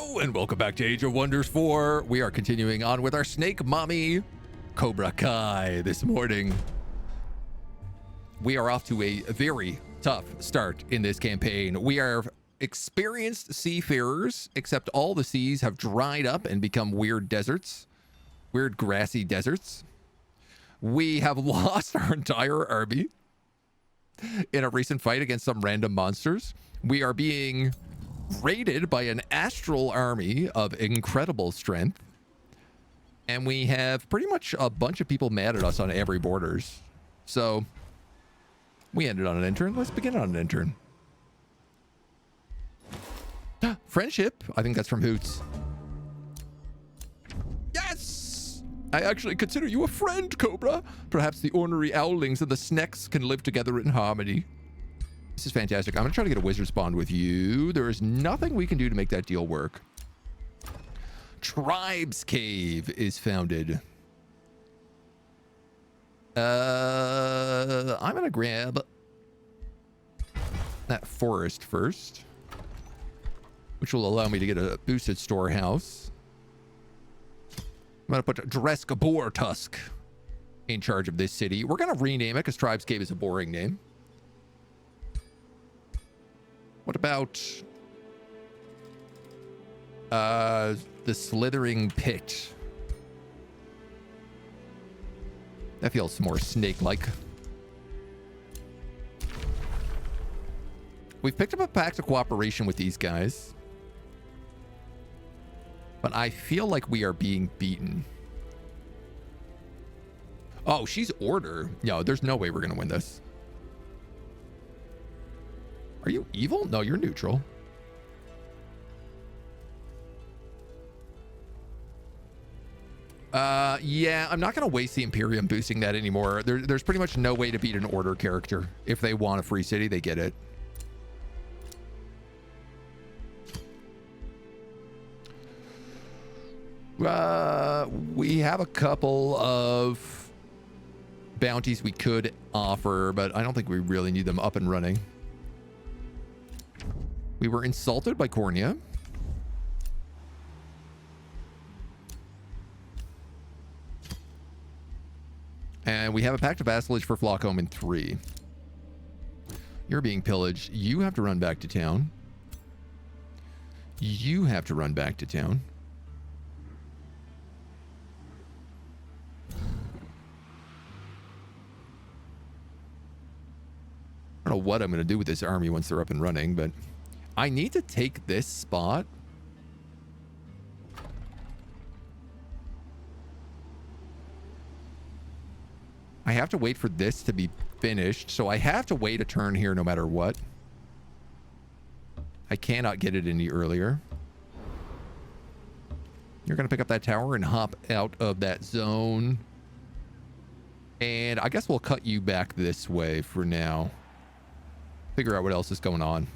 Hello and welcome back to Age of Wonders 4. We are continuing on with our snake mommy, Cobra Kai, this morning. We are off to a very tough start in this campaign. We are experienced seafarers, except all the seas have dried up and become weird deserts, weird grassy deserts. We have lost our entire army in a recent fight against some random monsters. We are being raided by an astral army of incredible strength. And we have pretty much a bunch of people mad at us on every borders. So we ended on an intern. Let's begin on an intern. Friendship. I think that's from Hoots. Yes! I actually consider you a friend, Cobra. Perhaps the ornery owlings and the snecks can live together in harmony. This is fantastic. I'm going to try to get a wizard's bond with you. There is nothing we can do to make that deal work. Tribes Cave is founded. I'm going to grab that forest first, which will allow me to get a boosted storehouse. I'm going to put Dresk Boar Tusk in charge of this city. We're going to rename it because Tribes Cave is a boring name. What about the Slithering Pit? That feels more snake-like. We've picked up a pact of cooperation with these guys, but I feel like we are being beaten. Oh, she's Order. No, there's no way we're going to win this. Are you evil? No, you're neutral. Yeah, I'm not going to waste the Imperium boosting that anymore. There's pretty much no way to beat an Order character. If they want a free city, they get it. We have a couple of bounties we could offer, but I don't think we really need them up and running. We were insulted by Cornea. And we have a pact of vassalage for Flockholm in 3. You're being pillaged. You have to run back to town. You have to run back to town. I don't know what I'm going to do with this army once they're up and running, but I need to take this spot. I have to wait for this to be finished, so I have to wait a turn here no matter what. I cannot get it any earlier. You're going to pick up that tower and hop out of that zone. And I guess we'll cut you back this way for now. Figure out what else is going on.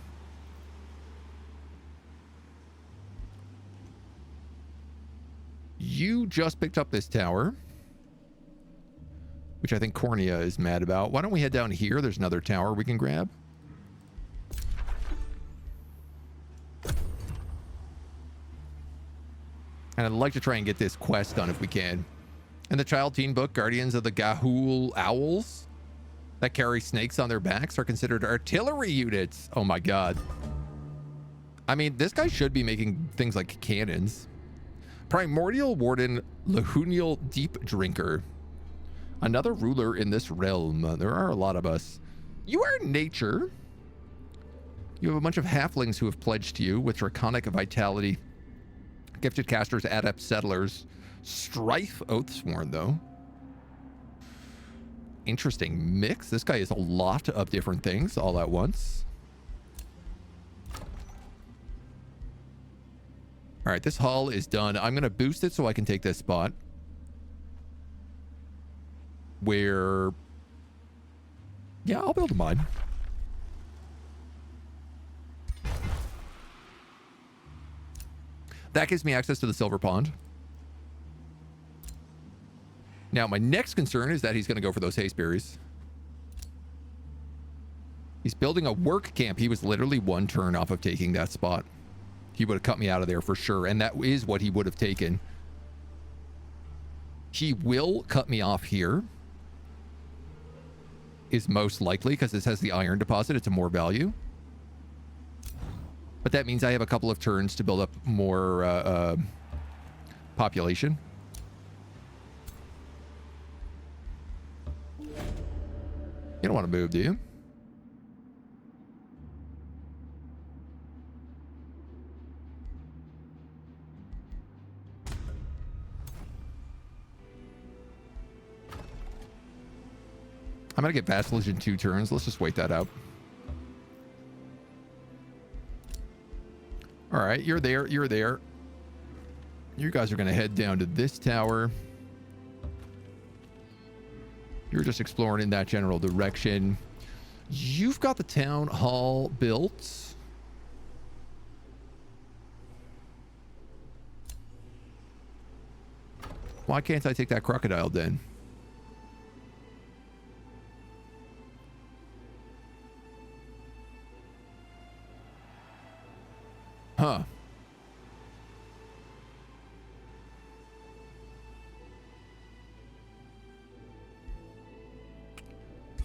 You just picked up this tower, which I think Cornea is mad about. Why don't we head down here? There's another tower we can grab. And I'd like to try and get this quest done if we can. In the child teen book, Guardians of the Gahul Owls that carry snakes on their backs are considered artillery units. Oh my god. I mean, this guy should be making things like cannons. Primordial Warden Lahunial Deep Drinker. Another ruler in this realm. There are a lot of us. You are nature. You have a bunch of halflings who have pledged to you with draconic vitality. Gifted casters, adept settlers. Strife Oathsworn, though. Interesting mix. This guy is a lot of different things all at once. All right, this hull is done. I'm going to boost it so I can take this spot. Where... yeah, I'll build a mine. That gives me access to the Silver Pond. Now, my next concern is that he's going to go for those hasteberries. He's building a work camp. He was literally one turn off of taking that spot. He would have cut me out of there for sure, and that is what he would have taken. He will cut me off here, is most likely, because this has the iron deposit. It's a more value. But that means I have a couple of turns to build up more population. You don't want to move, do you? I'm going to get vassalage in 2 turns. Let's just wait that out. All right, you're there. You're there. You guys are going to head down to this tower. You're just exploring in that general direction. You've got the town hall built. Why can't I take that crocodile then? Huh.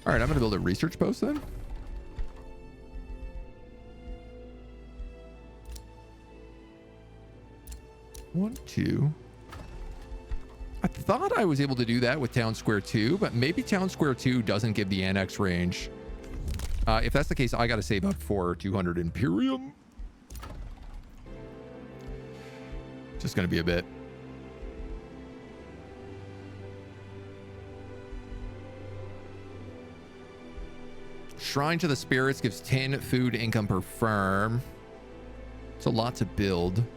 All right, I'm going to build a research post then. One, two. I thought I was able to do that with Town Square 2, but maybe Town Square 2 doesn't give the annex range. If that's the case, I got to save up for 200 Imperium. Just going to be a bit. Shrine to the Spirits gives 10 food income per farm. It's a lot to build. I'm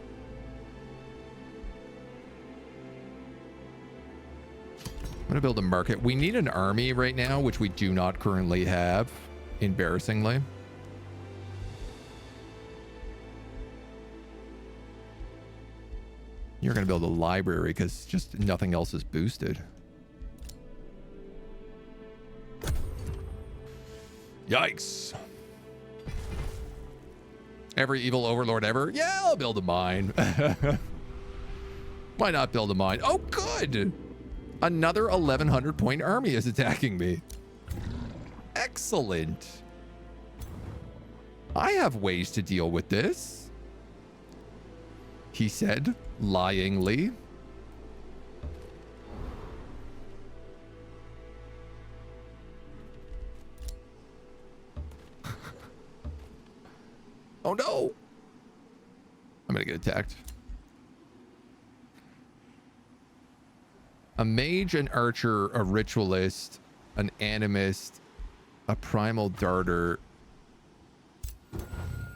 going to build a market. We need an army right now, which we do not currently have, embarrassingly. You're going to build a library because just nothing else is boosted. Yikes. Every evil overlord ever? Yeah, I'll build a mine. Why not build a mine? Oh, good. Another 1,100 point army is attacking me. Excellent. I have ways to deal with this, he said, lyingly. Oh no! I'm gonna get attacked. A mage, an archer, a ritualist, an animist, a primal darter.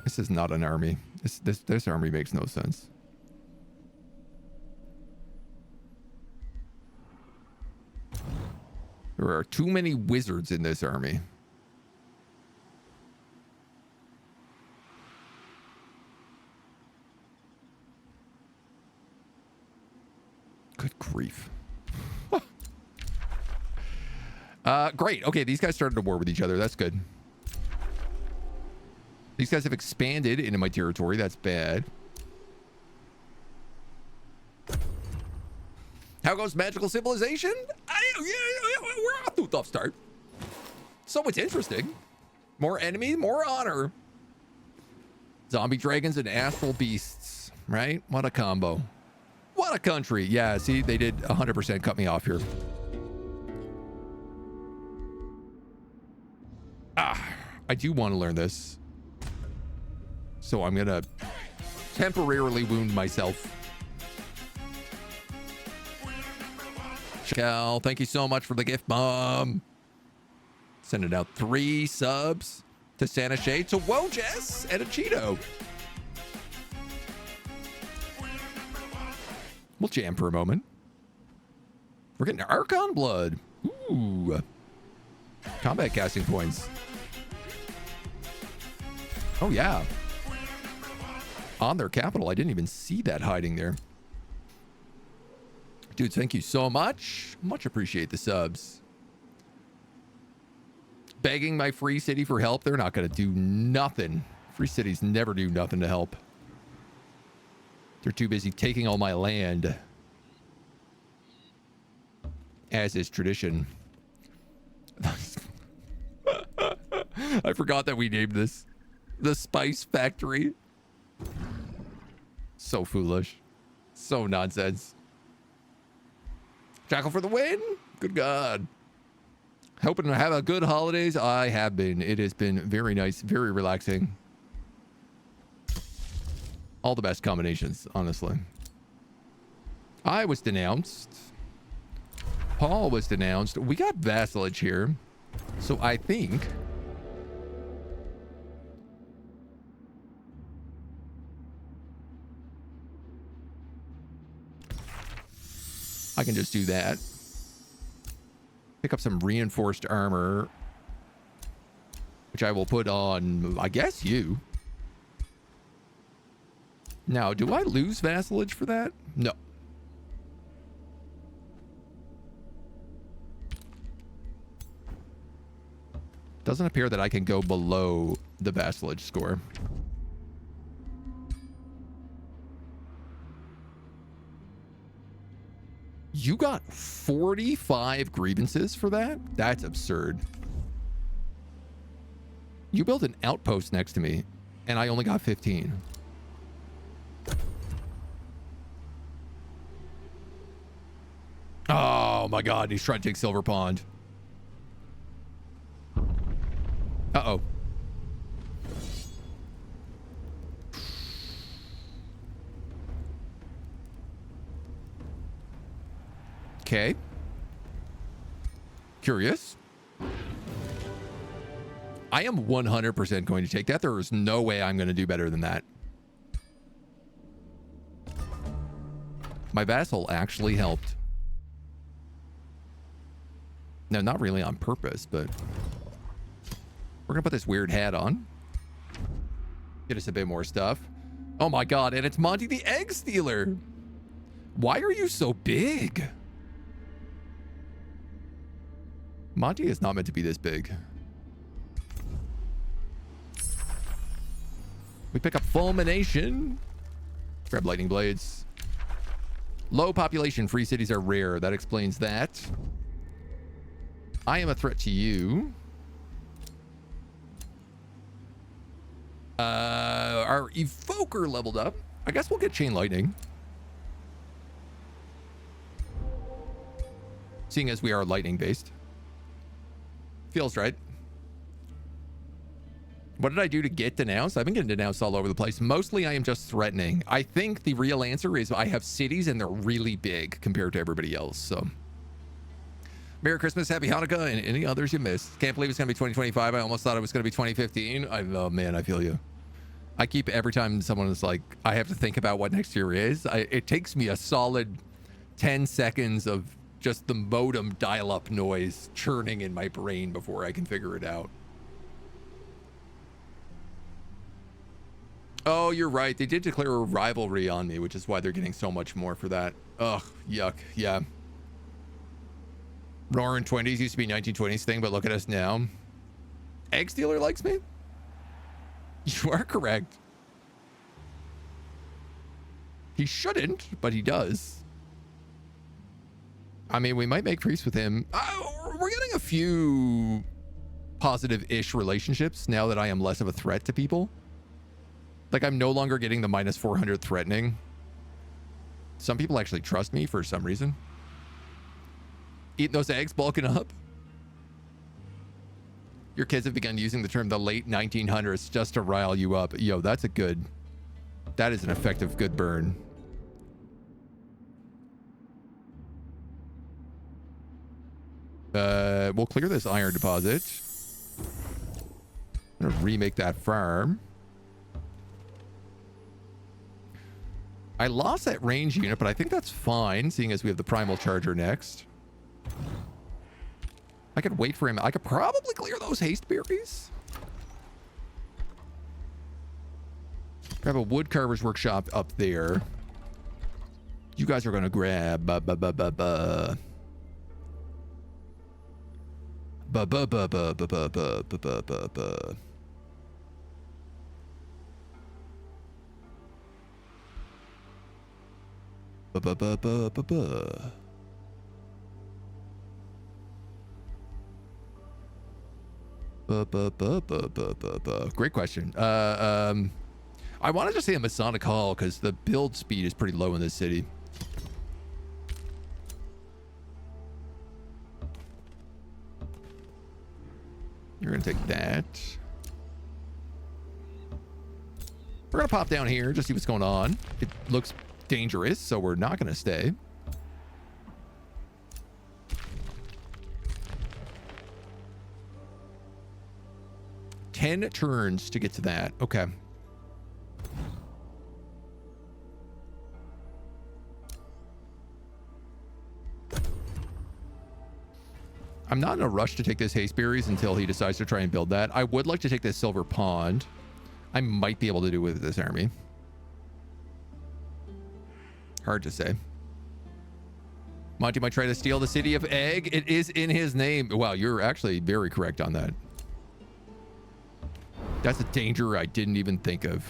This is not an army. This army makes no sense. There are too many wizards in this army. Good grief. Great. Okay, these guys started a war with each other. That's good. These guys have expanded into my territory. That's bad. How goes magical civilization? We're off to a tough start. So it's interesting. More enemy, more honor. Zombie dragons and astral beasts, right? What a combo. What a country. Yeah, see, they did 100% cut me off here. I do want to learn this. So I'm going to temporarily wound myself. Cal, thank you so much for the gift, Mom. Sending out 3 subs to Santa Shay, to Wojess, and a Cheeto. We'll jam for a moment. We're getting Archon blood. Ooh. Combat casting points. Oh, yeah. On their capital. I didn't even see that hiding there. Dude, thank you so much. Much appreciate the subs. Begging my free city for help. They're not going to do nothing. Free cities never do nothing to help. They're too busy taking all my land, as is tradition. I forgot that we named this the Spice Factory. So foolish. So nonsense. Jackal for the win. Good God. Hoping to have a good holidays. I have been. It has been very nice, very relaxing. All the best combinations, honestly. I was denounced. Paul was denounced. We got vassalage here. So I think I can just do that. Pick up some reinforced armor, which I will put on, I guess, you. Now, do I lose vassalage for that? No. Doesn't appear that I can go below the vassalage score. You got 45 grievances for that? That's absurd. You built an outpost next to me, and I only got 15. Oh my God, he's trying to take Silver Pond. Uh-oh. Okay. Curious. I am 100% going to take that. There is no way I'm going to do better than that. My vassal actually helped. No, not really on purpose, but we're going to put this weird hat on. Get us a bit more stuff. Oh my God, and it's Monty the Egg Stealer. Why are you so big? Monty is not meant to be this big. We pick up Fulmination. Grab Lightning Blades. Low population, free cities are rare. That explains that. I am a threat to you. Our Evoker leveled up. I guess we'll get Chain Lightning. Seeing as we are lightning based. Feels right. What did I do to get denounced? I've been getting denounced all over the place. Mostly I am just threatening. I think the real answer is I have cities and they're really big compared to everybody else. So Merry Christmas, Happy Hanukkah, and any others you missed. Can't believe it's going to be 2025. I almost thought it was going to be 2015. Oh man, I feel you. I keep, every time someone is like, I have to think about what next year is, it takes me a solid 10 seconds of just the modem dial-up noise churning in my brain before I can figure it out. Oh, you're right. They did declare a rivalry on me, which is why they're getting so much more for that. Ugh, yuck. Yeah. Roaring 20s used to be 1920s thing, but look at us now. Egg Stealer likes me? You are correct. He shouldn't, but he does. I mean, we might make peace with him. We're getting a few positive-ish relationships now that I am less of a threat to people. Like, I'm no longer getting the minus 400 threatening. Some people actually trust me for some reason. Eating those eggs, bulking up. Your kids have begun using the term the late 1900s just to rile you up. Yo, that's a good... That is an effective good burn. We'll clear this iron deposit. I'm gonna remake that farm. I lost that range unit, but I think that's fine, seeing as we have the primal charger next. I could wait for him. I could probably clear those haste berries. Grab a wood carver's workshop up there. You guys are gonna grab Ba-ba-ba-ba-ba-ba. Ba-ba-ba-ba-ba-ba-ba. Great question. I wanted to say a Masonic Hall because the build speed is pretty low in this city. You're going to take that. We're going to pop down here, just see what's going on. It looks dangerous, so we're not going to stay. Ten turns to get to that. Okay. I'm not in a rush to take this haste berries until he decides to try and build that. I would like to take this silver pond. I might be able to do with this army. Hard to say. Monty might try to steal the city of Egg. It is in his name. Wow, you're actually very correct on that. That's a danger I didn't even think of.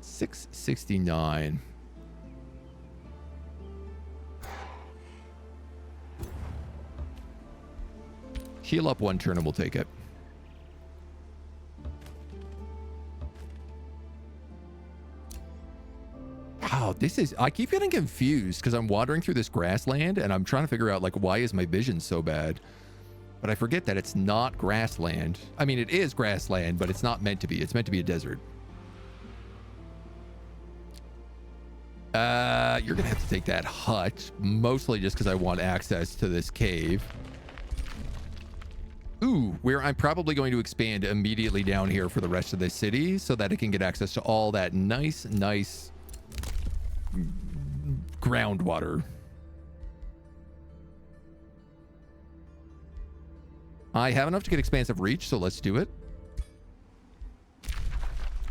$669. Heal up one turn and we'll take it. Wow, this is... I keep getting confused because I'm wandering through this grassland and I'm trying to figure out, like, why is my vision so bad? But I forget that it's not grassland. I mean, it is grassland, but it's not meant to be. It's meant to be a desert. You're gonna have to take that hut, mostly just because I want access to this cave. Ooh, where I'm probably going to expand immediately down here for the rest of the city so that it can get access to all that nice groundwater. I have enough to get expansive reach, so let's do it.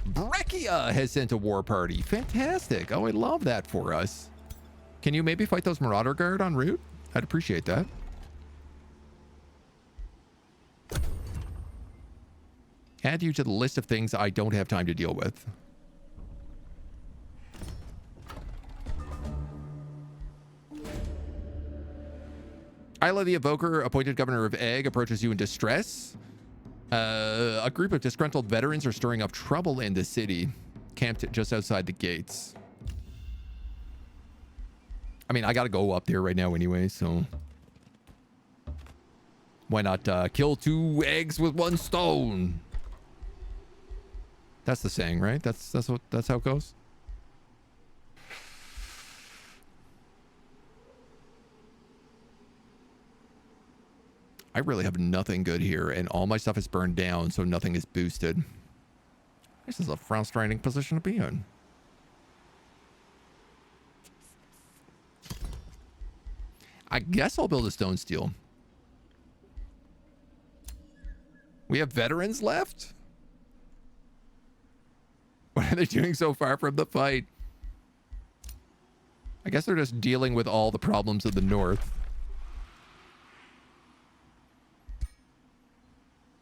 Brechia has sent a war party. Fantastic. Oh, I love that for us. Can you maybe fight those Marauder Guard en route? I'd appreciate that. Add you to the list of things I don't have time to deal with. Isla the Evoker, appointed governor of Egg, approaches you in distress. A group of disgruntled veterans are stirring up trouble in the city, camped just outside the gates. I mean, I gotta go up there right now anyway, so why not kill two eggs with one stone? That's the saying, right? That's how it goes. I really have nothing good here, and all my stuff is burned down, so nothing is boosted. This is a frustrating position to be in. I guess I'll build a stone steel. We have veterans left? What are they doing so far from the fight? I guess they're just dealing with all the problems of the north.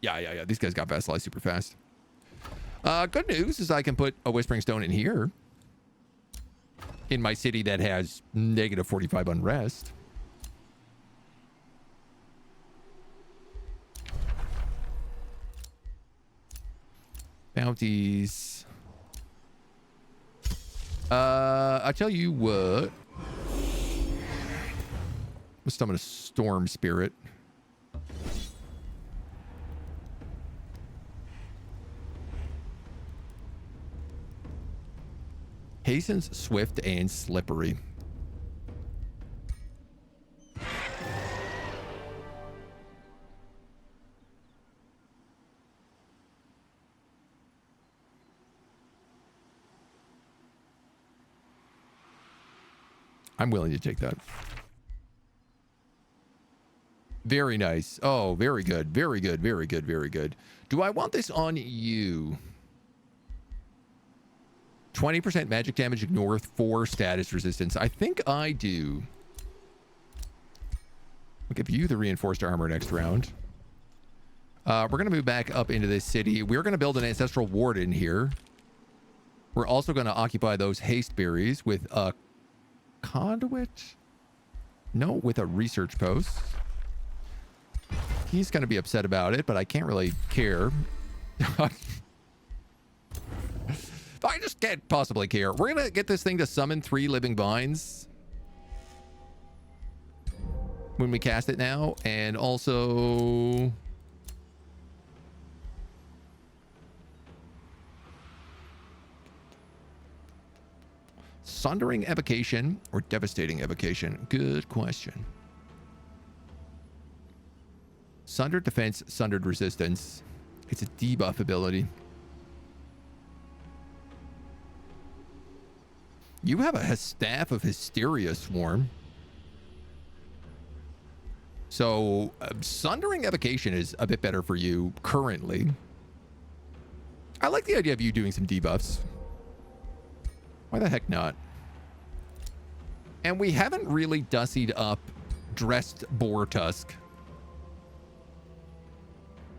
Yeah. These guys got vassalized super fast. Good news is I can put a Whispering Stone in here. In my city that has negative 45 unrest. Bounties. I tell you what. Let's summon a Storm Spirit. Hastens, swift, and slippery. I'm willing to take that. Very nice. Oh, very good. Very good. Very good. Very good. Do I want this on you? 20% magic damage, ignore 4 status resistance. I think I do. I'll give you the reinforced armor next round. We're going to move back up into this city. We're going to build an ancestral ward in here. We're also going to occupy those haste berries with a conduit. No, with a research post. He's going to be upset about it, but I can't really care. I just can't possibly care. We're going to get this thing to summon 3 living vines when we cast it now. And also... Sundering Evocation or Devastating Evocation? Good question. Sundered Defense, Sundered Resistance. It's a debuff ability. You have a Staff of Hysteria Swarm. So, Sundering Evocation is a bit better for you currently. I like the idea of you doing some debuffs. Why the heck not? And we haven't really dussied up Dressed Boar Tusk.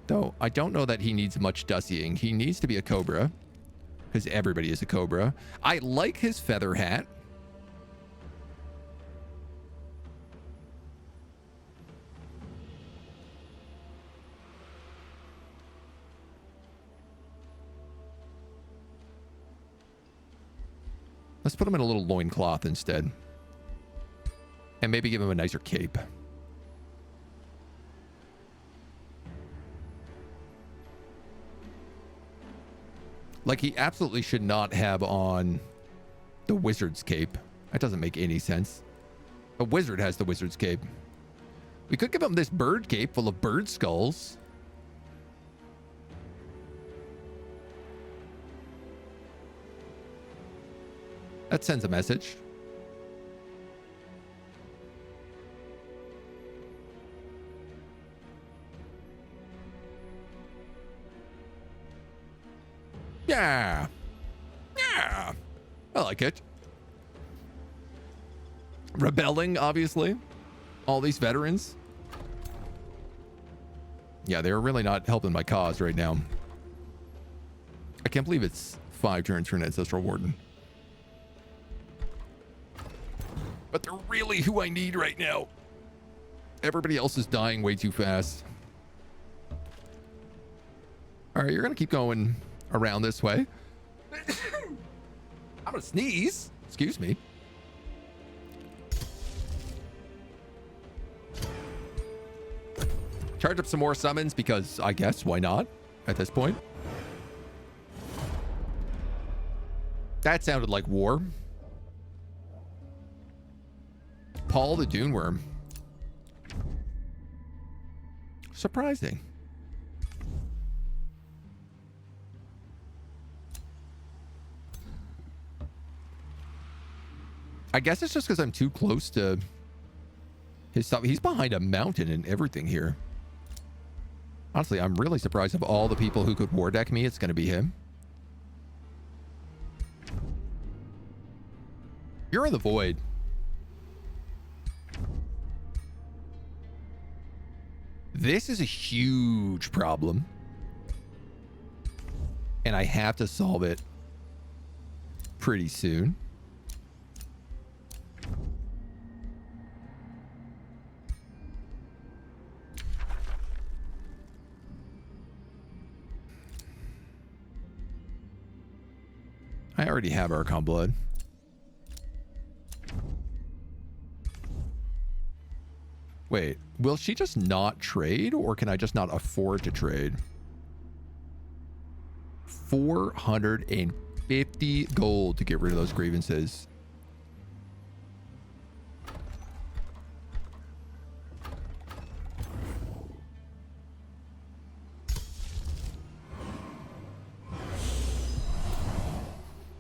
Though, I don't know that he needs much dussying. He needs to be a Cobra. Because everybody is a Cobra. I like his feather hat. Let's put him in a little loincloth instead. And maybe give him a nicer cape. Like, he absolutely should not have on the wizard's cape. That doesn't make any sense. A wizard has the wizard's cape. We could give him this bird cape full of bird skulls. That sends a message. Yeah. Yeah. I like it. Rebelling, obviously. All these veterans. Yeah, they're really not helping my cause right now. I can't believe it's 5 turns for an Ancestral Warden. But they're really who I need right now. Everybody else is dying way too fast. All right, you're going to keep going around this way. I'm going to sneeze. Excuse me. Charge up some more summons because I guess why not at this point. That sounded like war. Paul the Dune Worm. Surprising. I guess it's just because I'm too close to his stuff. He's behind a mountain and everything here. Honestly, I'm really surprised of all the people who could war deck me, it's going to be him. You're in the void. This is a huge problem. And I have to solve it pretty soon. I already have Archon Blood. Wait, will she just not trade, or can I just not afford to trade? 450 gold to get rid of those grievances.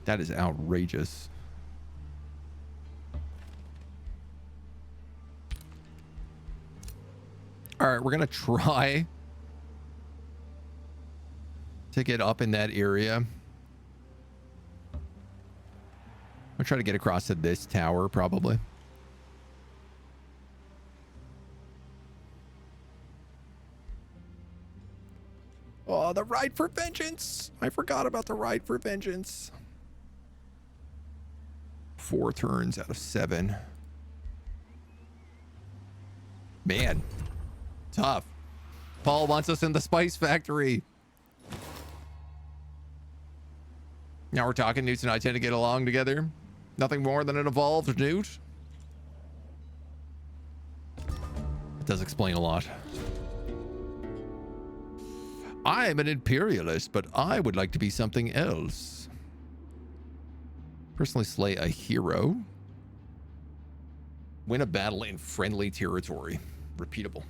That is outrageous. All right, we're going to try to get up in that area. I'll try to get across to this tower, probably. Oh, the ride for vengeance. I forgot about the ride for vengeance. 4 turns out of 7. Man, tough. Paul wants us in the spice factory. Now we're talking. Newt and I tend to get along together. Nothing more than an evolved Newt. It does explain a lot. I'm an imperialist, but I would like to be something else. Personally slay a hero. Win a battle in friendly territory. Repeatable.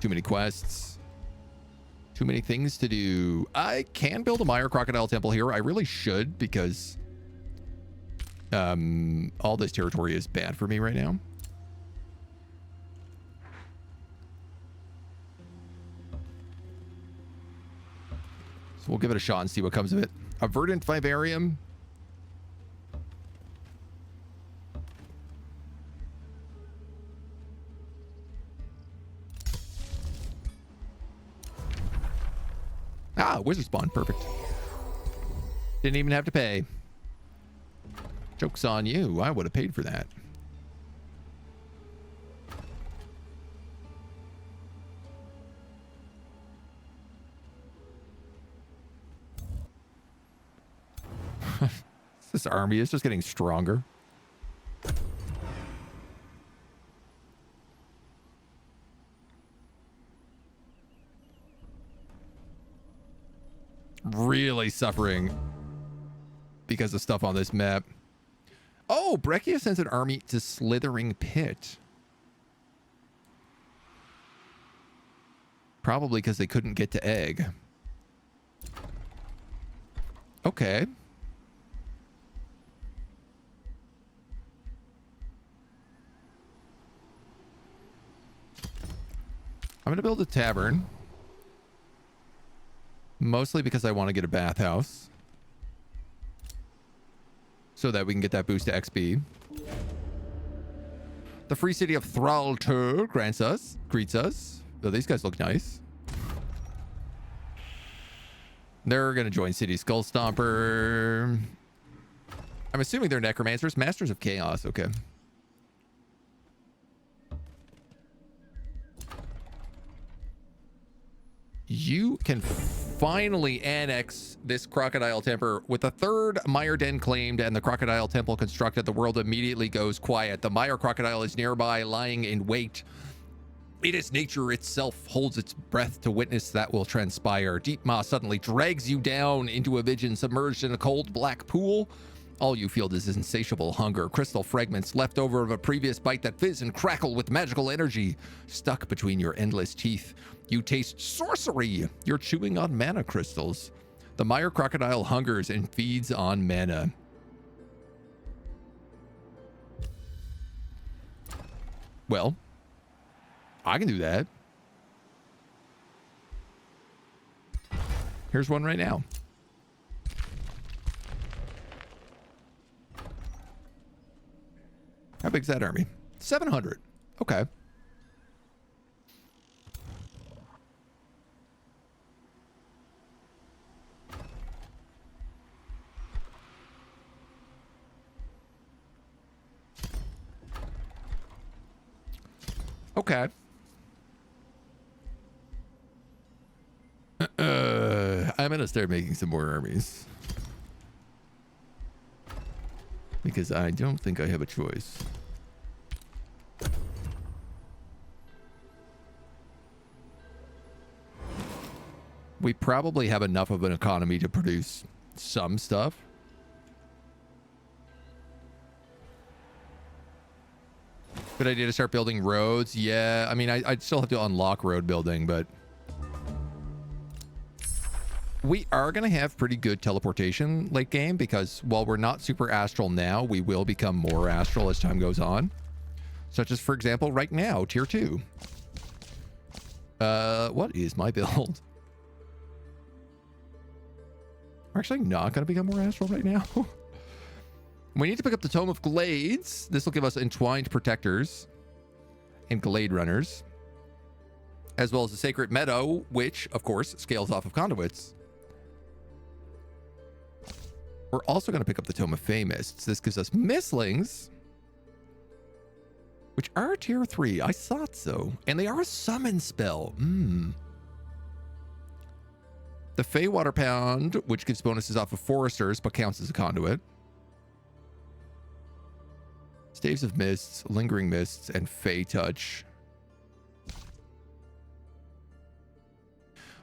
Too many quests. Too many things to do. I can build a Mire Crocodile Temple here. I really should, because all this territory is bad for me right now. So we'll give it a shot and see what comes of it. A verdant vivarium. Ah, wizard spawn. Perfect. Didn't even have to pay. Joke's on you. I would have paid for that. This army is just getting stronger. Really suffering because of stuff on this map. Oh, Brechia sends an army to Slithering Pit. Probably because they couldn't get to Egg. Okay. I'm going to build a tavern. Mostly because I want to get a bathhouse. So that we can get that boost to XP. The free city of Thraltur greets us. Oh, these guys look nice. They're going to join City Skull Stomper. I'm assuming they're necromancers. Masters of Chaos. Okay. You can finally annex this Crocodile Temple. With the 3rd Mire Den claimed and the Crocodile Temple constructed, the world immediately goes quiet. The Mire Crocodile is nearby, lying in wait. It is nature itself holds its breath to witness that will transpire. Deep Maw suddenly drags you down into a vision submerged in a cold black pool. All you feel is insatiable hunger. Crystal fragments left over of a previous bite that fizz and crackle with magical energy. Stuck between your endless teeth. You taste sorcery. You're chewing on mana crystals. The Mire Crocodile hungers and feeds on mana. Well, I can do that. Here's one right now. How big's that army? 700. Okay. Okay. I'm gonna start making some more armies. Because I don't think I have a choice. We probably have enough of an economy to produce some stuff. Good idea to start building roads. Yeah, I mean, I'd still have to unlock road building, but we are going to have pretty good teleportation late game, because while we're not super astral now, we will become more astral as time goes on. Such as, for example, right now, tier 2. What is my build? We're actually not going to become more astral right now. We need to pick up the Tome of Glades. This will give us Entwined Protectors and Glade Runners, as well as the Sacred Meadow, which, of course, scales off of Conduits. We're also going to pick up the Tome of Famists. This gives us Mistlings, which are tier 3. I thought so. And they are a summon spell. The Feywater Pound, which gives bonuses off of Foresters, but counts as a conduit. Staves of Mists, Lingering Mists, and Fey Touch.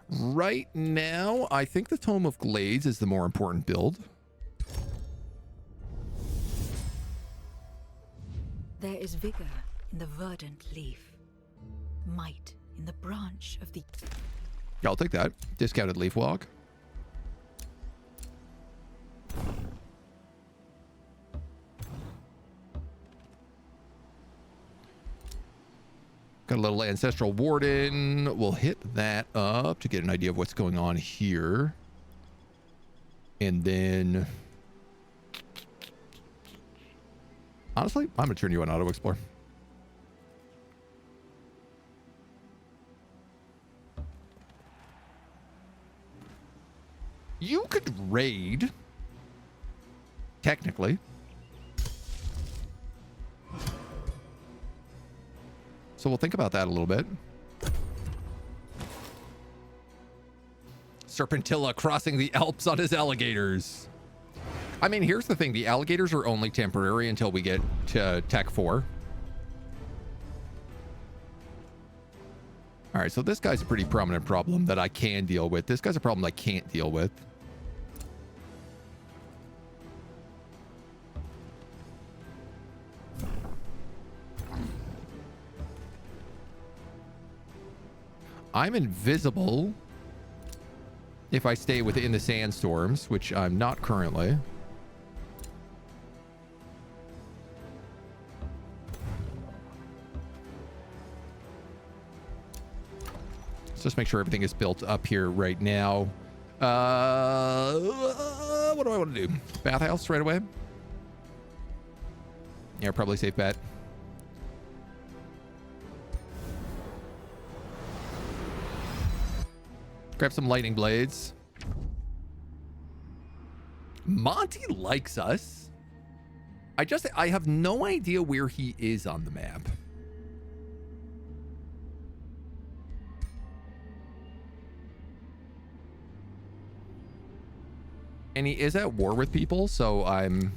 Right now, I think the Tome of Glades is the more important build. There is vigor in the verdant leaf, might in the branch of the... Yeah, I'll take that. Discounted Leaf Walk. Got a little Ancestral Warden. We'll hit that up to get an idea of what's going on here. And then... honestly, I'm going to turn you on Auto Explore. You could raid, technically. So we'll think about that a little bit. Serpentilla crossing the Alps on his alligators. I mean, here's the thing. The alligators are only temporary until we get to Tech 4. All right, so this guy's a pretty prominent problem that I can deal with. This guy's a problem I can't deal with. I'm invisible if I stay within the sandstorms, which I'm not currently. Let's just make sure everything is built up here right now. What do I want to do? Bathhouse right away? Yeah, probably safe bet. Grab some lightning blades. Monty likes us. I have no idea where he is on the map. And he is at war with people, so I'm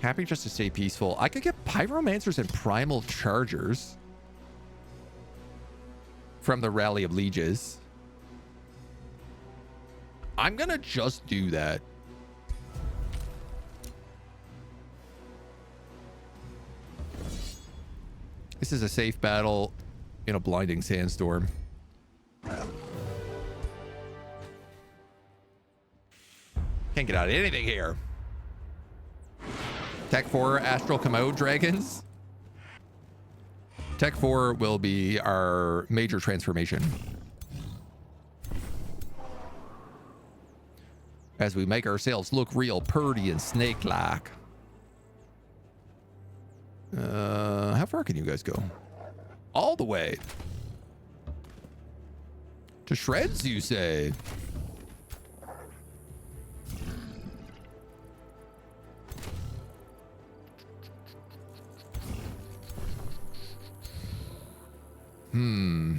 happy just to stay peaceful. I could get Pyromancers and Primal Chargers from the Rally of Lieges. I'm gonna just do that. This is a safe battle in a blinding sandstorm. Can't get out of anything here. Tech 4 Astral Commode Dragons. Tech 4 will be our major transformation as we make ourselves look real purdy and snake-like. How far can you guys go? All the way. To shreds, you say? Hmm.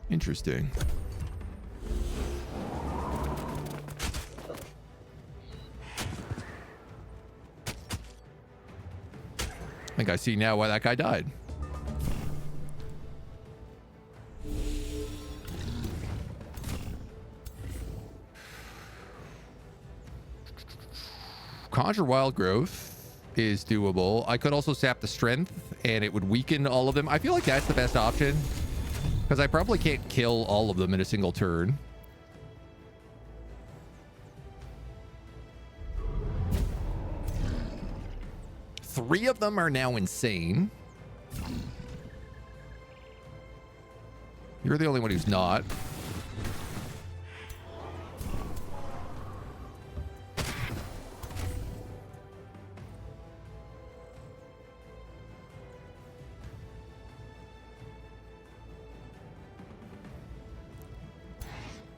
Interesting. I think I see now why that guy died. Conjure Wild Growth is doable. I could also sap the strength and it would weaken all of them. I feel like that's the best option because I probably can't kill all of them in a single turn. Three of them are now insane. You're the only one who's not.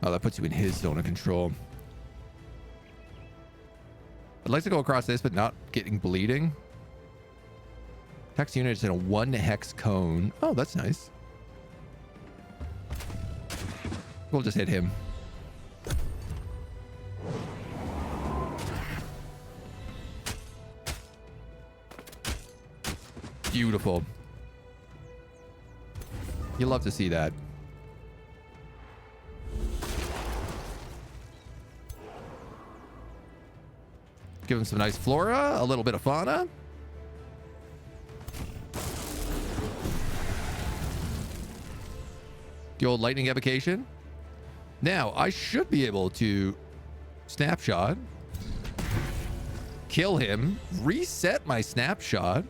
Oh, that puts you in his zone of control. I'd like to go across this, but not getting bleeding. Hex units in a 1 hex cone. Oh, that's nice. We'll just hit him. Beautiful. You love to see that. Give him some nice flora, a little bit of fauna. The old lightning evocation. Now, I should be able to snapshot, kill him, reset my snapshot.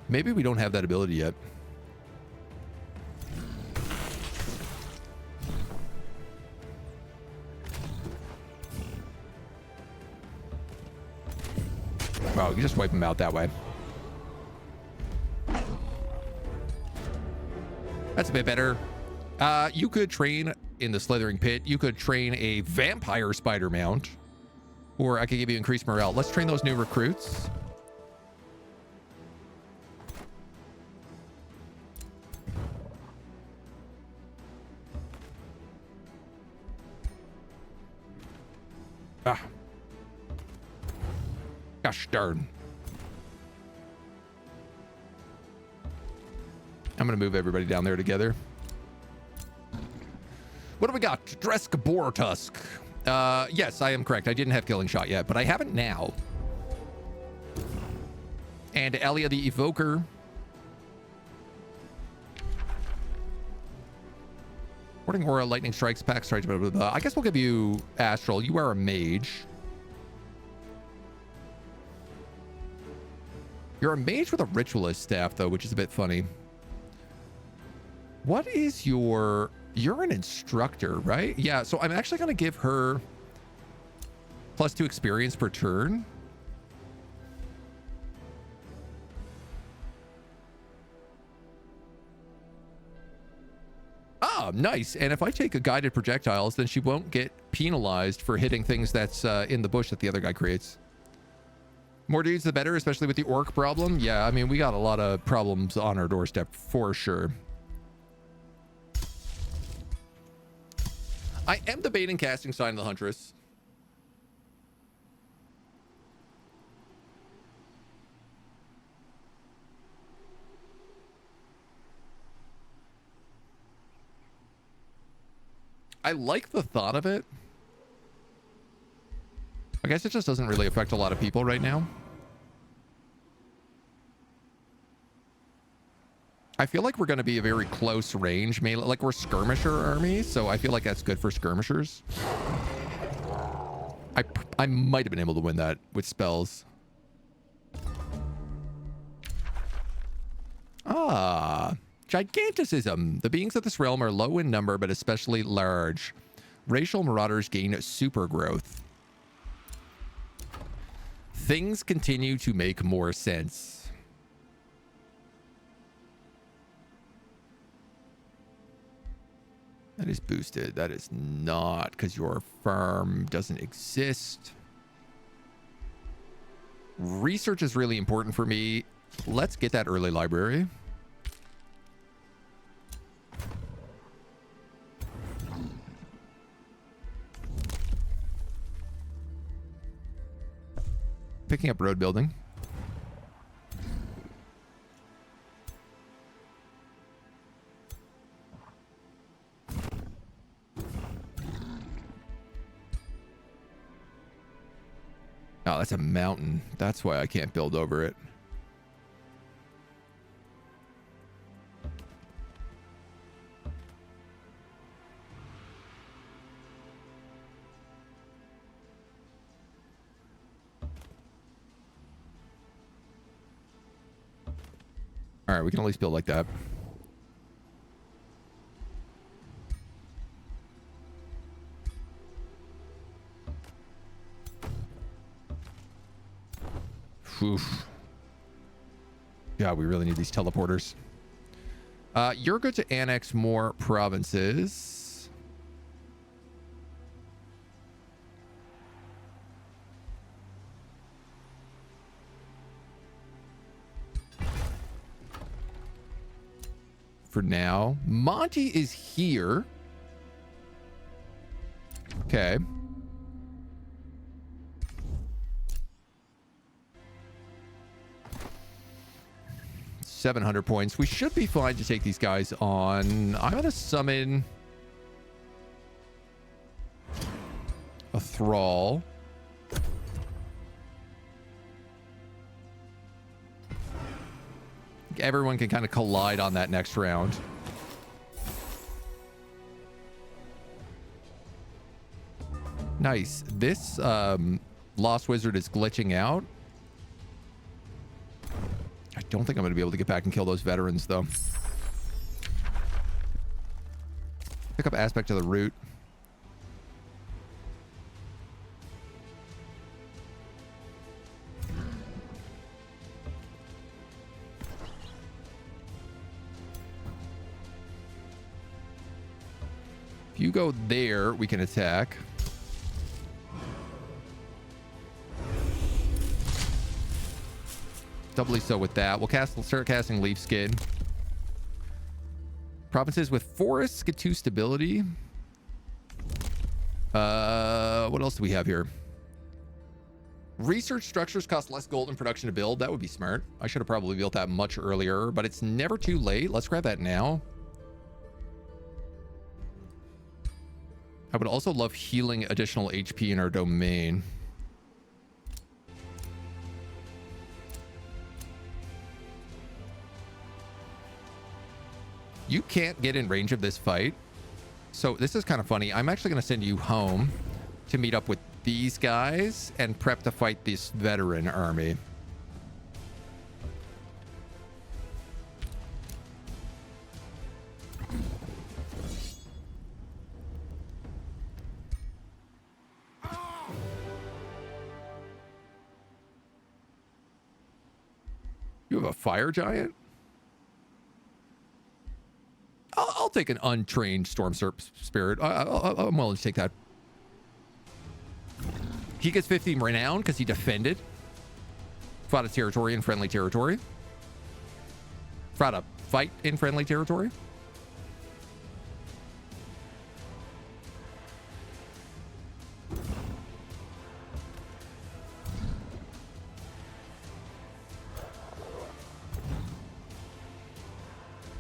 Maybe we don't have that ability yet. Oh, you just wipe him out that way. That's a bit better. You could train in the Slithering Pit. You could train a Vampire Spider Mount. Or I could give you increased morale. Let's train those new recruits. Ah. Gosh darn. I'm going to move everybody down there together. What do we got? Dresk Boar Tusk. Yes, I am correct. I didn't have Killing Shot yet, but I have it now. And Elia the Evoker. Warding Aura, Lightning Strikes, Pack Strikes, blah, blah, blah. I guess we'll give you Astral. You are a mage. You're a mage with a Ritualist staff, though, which is a bit funny. What is your... You're an instructor, right? Yeah, so I'm actually going to give her +2 experience per turn. Ah, nice. And if I take a guided projectiles, then she won't get penalized for hitting things that's in the bush that the other guy creates. More dudes, the better, especially with the orc problem. Yeah, I mean, we got a lot of problems on our doorstep for sure. I am debating casting Sign of the Huntress. I like the thought of it. I guess it just doesn't really affect a lot of people right now. I feel like we're going to be a very close range melee, like we're skirmisher army, so I feel like that's good for skirmishers. I might have been able to win that with spells. Ah, giganticism. The beings of this realm are low in number, but especially large. Racial marauders gain super growth. Things continue to make more sense. That is boosted. That is not, because your farm doesn't exist. Research is really important for me. Let's get that early library. Picking up road building. Oh, that's a mountain. That's why I can't build over it. All right, we can at least build like that. Oof. Yeah, we really need these teleporters. You're good to annex more provinces. For now. Monty is here. Okay. $700 points. We should be fine to take these guys on. I'm going to summon a thrall. Everyone can kind of collide on that next round. Nice. This Lost Wizard is glitching out. I don't think I'm going to be able to get back and kill those veterans, though. Pick up aspect of the route. If you go there, we can attack. Doubly so with that. We'll start casting Leaf Skid. Provinces with forests get 2 stability. What else do we have here? Research structures cost less gold in production to build. That would be smart. I should have probably built that much earlier, but it's never too late. Let's grab that now. I would also love healing additional HP in our domain. You can't get in range of this fight. So this is kind of funny. I'm actually going to send you home to meet up with these guys and prep to fight this veteran army. You have a fire giant? I'll take an untrained Storm Spirit. I'm willing to take that. He gets 15 renown because he defended. Fought a territory in friendly territory. Fought a fight in friendly territory.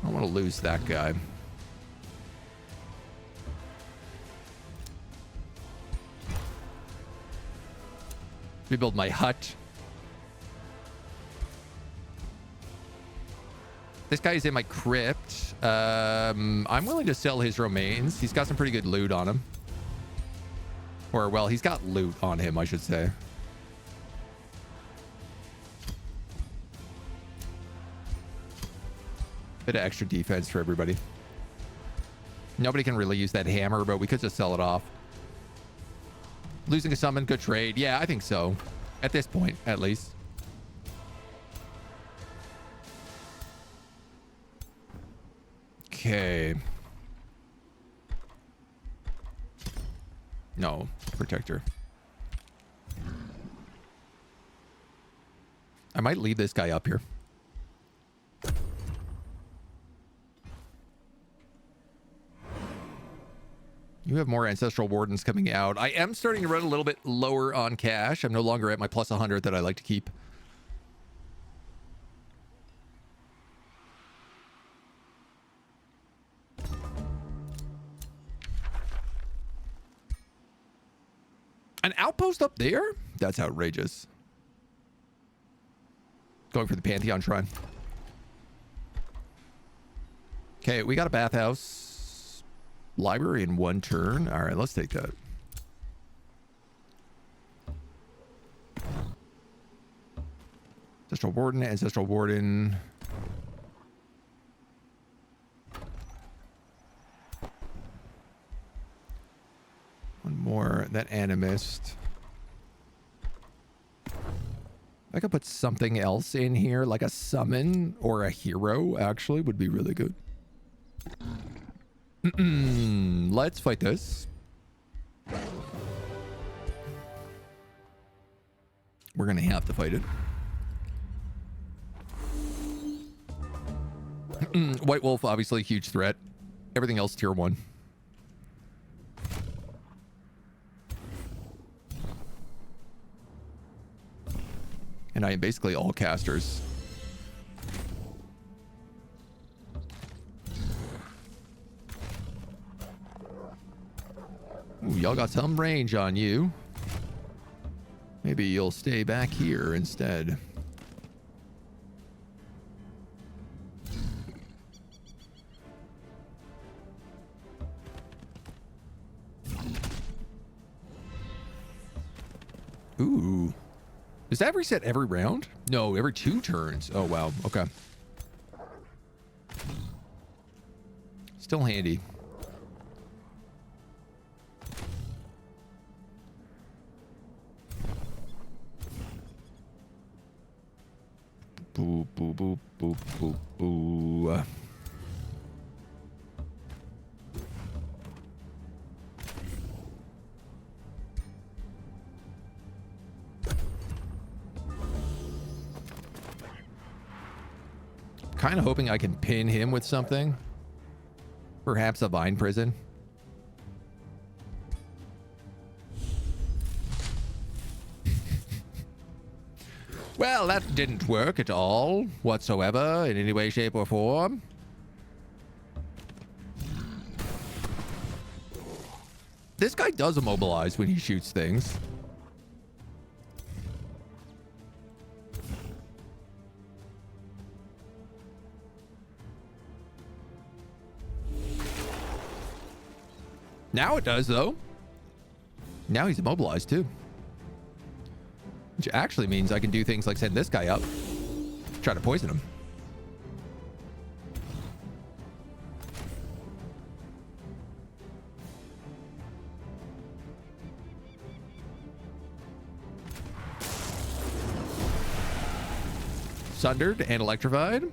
I don't want to lose that guy. Rebuild my hut. This guy is in my crypt. I'm willing to sell his remains. He's got some pretty good loot on him. Or, well, he's got loot on him, I should say. Bit of extra defense for everybody. Nobody can really use that hammer, but we could just sell it off. Losing a summon, good trade. Yeah, I think so. At this point, at least. Okay. No, protector. I might leave this guy up here. You have more Ancestral Wardens coming out. I am starting to run a little bit lower on cash. I'm no longer at my plus 100 that I like to keep. An outpost up there? That's outrageous. Going for the Pantheon Shrine. Okay, we got a bathhouse library in 1 turn. All right, let's take that. Ancestral Warden, Ancestral Warden. One more. That Animist. I could put something else in here, like a summon or a hero, actually, would be really good. Let's fight this. We're going to have to fight it. White Wolf, obviously, huge threat. Everything else, tier 1. And I am basically all casters. Ooh, y'all got some range on you. Maybe you'll stay back here instead. Ooh. Does that reset every round? No, every 2 turns. Oh, wow. Okay. Still handy. Boo, boo, boo, boo, boo, boo. Kind of hoping I can pin him with something. Perhaps a Vine Prison. Well, that didn't work at all, whatsoever, in any way, shape, or form. This guy does immobilize when he shoots things. Now it does, though. Now he's immobilized, too. Which actually means I can do things like send this guy up. Try to poison him. Sundered and electrified.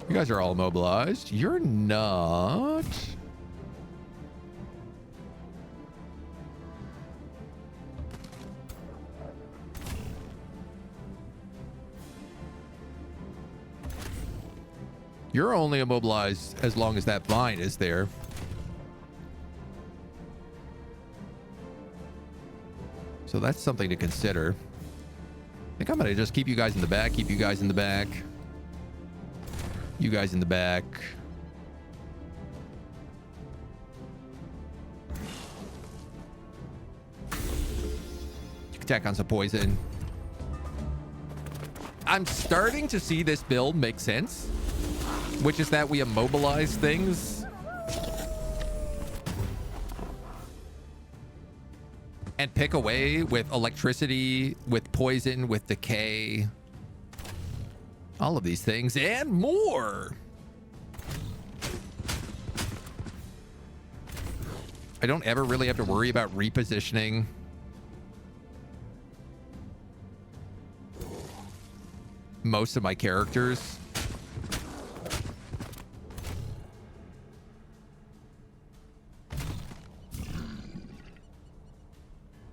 You guys are all immobilized. You're not. You're only immobilized as long as that vine is there. So that's something to consider. I think I'm going to just keep you guys in the back, keep you guys in the back. You guys in the back. You can tack on some poison. I'm starting to see this build make sense, which is that we immobilize things and pick away with electricity, with poison, with decay. All of these things and more. I don't ever really have to worry about repositioning. Most of my characters.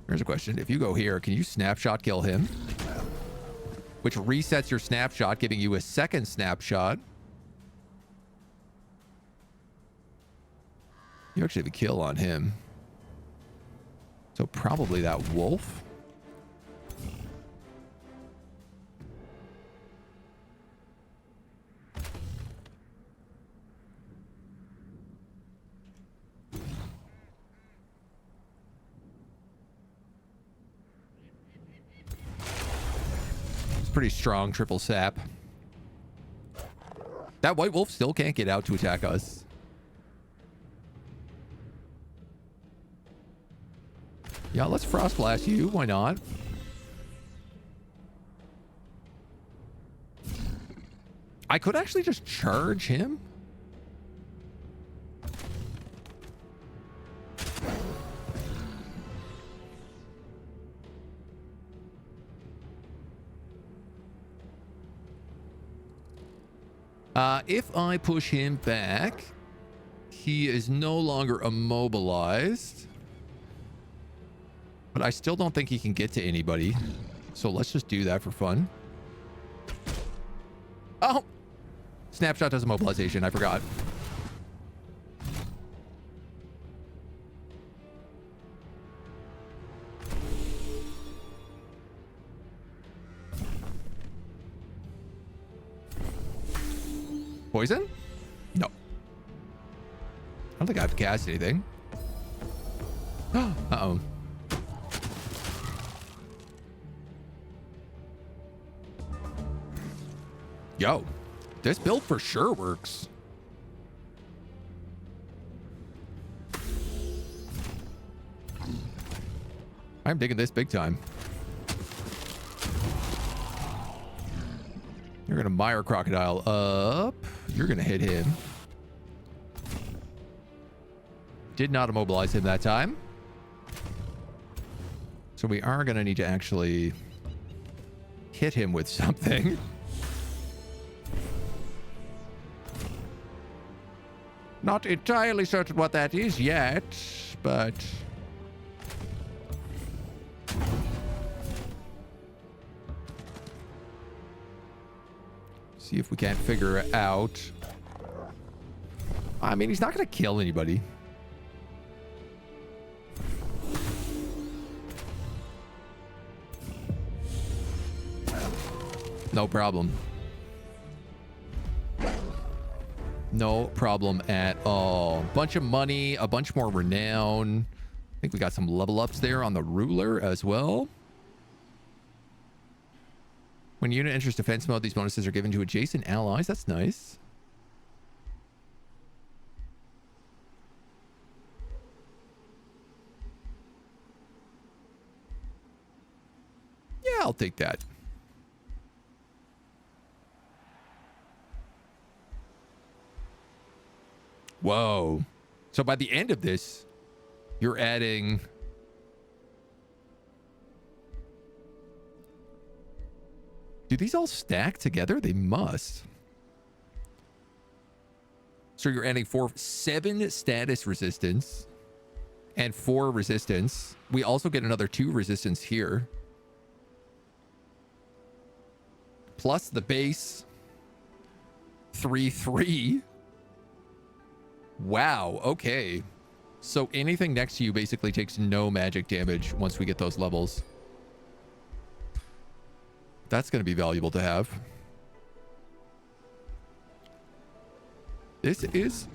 Here's a question. If you go here, can you snapshot kill him? Which resets your snapshot, giving you a second snapshot. You actually have a kill on him. So probably that wolf. pretty strong triple sap. That white wolf still can't get out to attack us. Yeah, let's frost blast you. Why not? I could actually just charge him. If I push him back, he is no longer immobilized. But I still don't think he can get to anybody. So let's just do that for fun. Oh! Snapshot does immobilization. I forgot. Poison? No. I don't think I have to cast anything. Uh-oh. Yo, this build for sure works. I'm digging this big time. You're gonna mire crocodile up. You're gonna hit him. Did not immobilize him that time. So we are gonna need to actually hit him with something. Not entirely certain what that is yet, but... see if we can't figure it out. I mean, he's not going to kill anybody. No problem. No problem at all. Bunch of money, a bunch more renown. I think we got some level ups there on the ruler as well. When unit enters defense mode, these bonuses are given to adjacent allies. That's nice. Yeah, I'll take that. Whoa. So by the end of this, you're adding... do these all stack together? They must. So you're adding 7 status resistance and 4 resistance. We also get another 2 resistance here. Plus the base 3/3. Wow, okay. So anything next to you basically takes no magic damage once we get those levels. That's going to be valuable to have. This is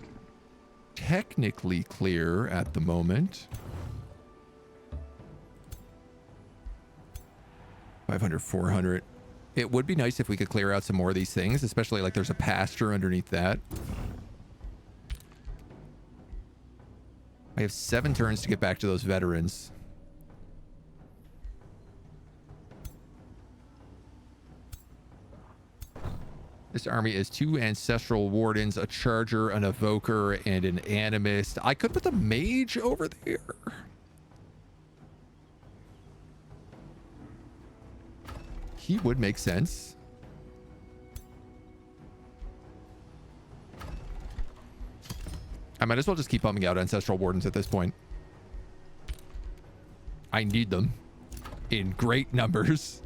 technically clear at the moment. 500, 400. It would be nice if we could clear out some more of these things, especially like there's a pasture underneath that. I have 7 turns to get back to those veterans. This army is 2 ancestral wardens, a charger, an evoker, and an animist. I could put the mage over there. He would make sense. I might as well just keep pumping out ancestral wardens at this point. I need them in great numbers.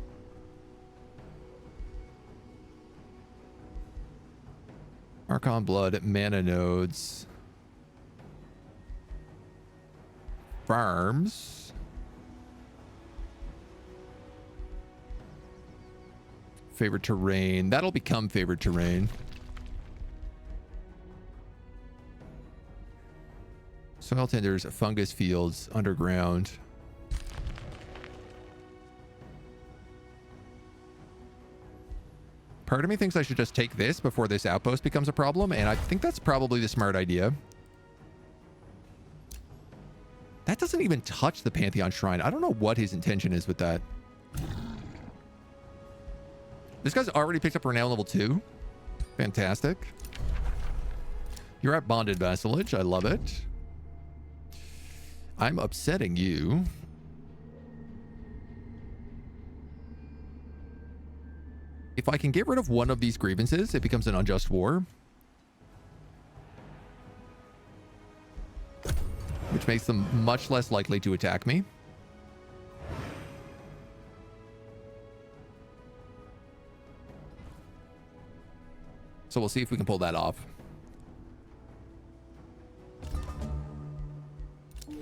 Archon Blood, mana nodes. Farms. Favorite terrain. That'll become favorite terrain. Soil tenders, fungus fields, underground. Part of me thinks I should just take this before this outpost becomes a problem, and I think that's probably the smart idea. That doesn't even touch the Pantheon Shrine. I don't know what his intention is with that. This guy's already picked up renown level 2. Fantastic. You're at bonded vassalage. I love it. I'm upsetting you. If I can get rid of one of these grievances, it becomes an unjust war. Which makes them much less likely to attack me. So we'll see if we can pull that off.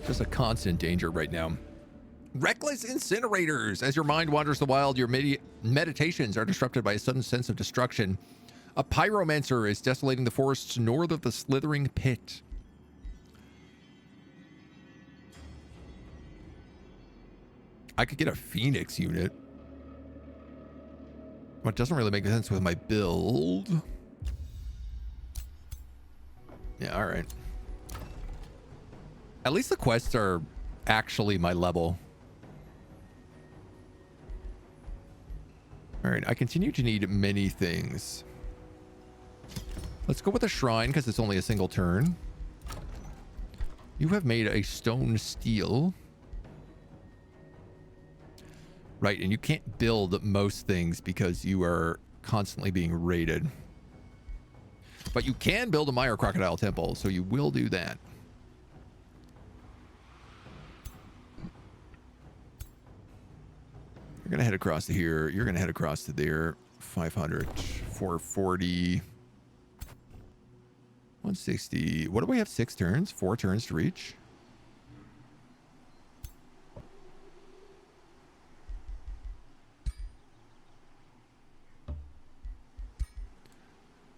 Just a constant danger right now. Reckless incinerators. As your mind wanders the wild, your meditations are disrupted by a sudden sense of destruction. A pyromancer is desolating the forests north of the slithering pit. I could get a Phoenix unit. What doesn't really make sense with my build. Yeah, all right. At least the quests are actually my level. All right, I continue to need many things. Let's go with a shrine because it's only a single turn. You have made a stone steel. Right, and you can't build most things because you are constantly being raided. But you can build a Mire Crocodile Temple, so you will do that. You're going to head across to here. You're going to head across to there. 500, 440, 160. What do we have? 6 turns? 4 turns to reach? I'm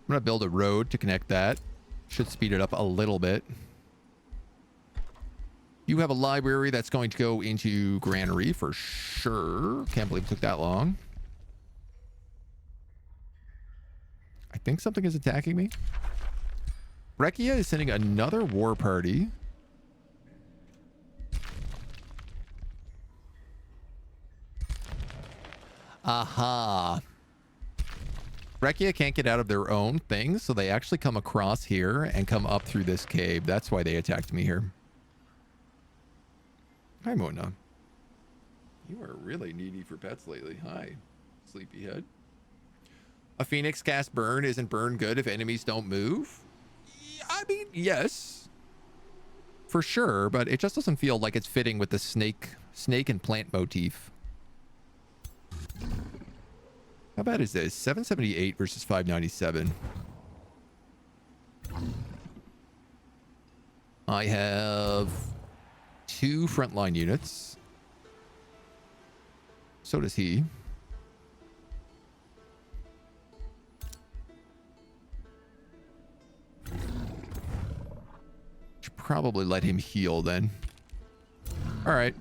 going to build a road to connect that. Should speed it up a little bit. You have a library that's going to go into Granary for sure. Can't believe it took that long. I think something is attacking me. Breccia is sending another war party. Aha. Breccia can't get out of their own things, so they actually come across here and come up through this cave. That's why they attacked me here. Hi, Mona. You are really needy for pets lately. Hi, sleepyhead. A Phoenix cast burn. Isn't burn good if enemies don't move? I mean, yes. For sure, but it just doesn't feel like it's fitting with the snake and plant motif. How bad is this? 778 versus 597. I have 2 frontline units. So does he. Should probably let him heal then. All right.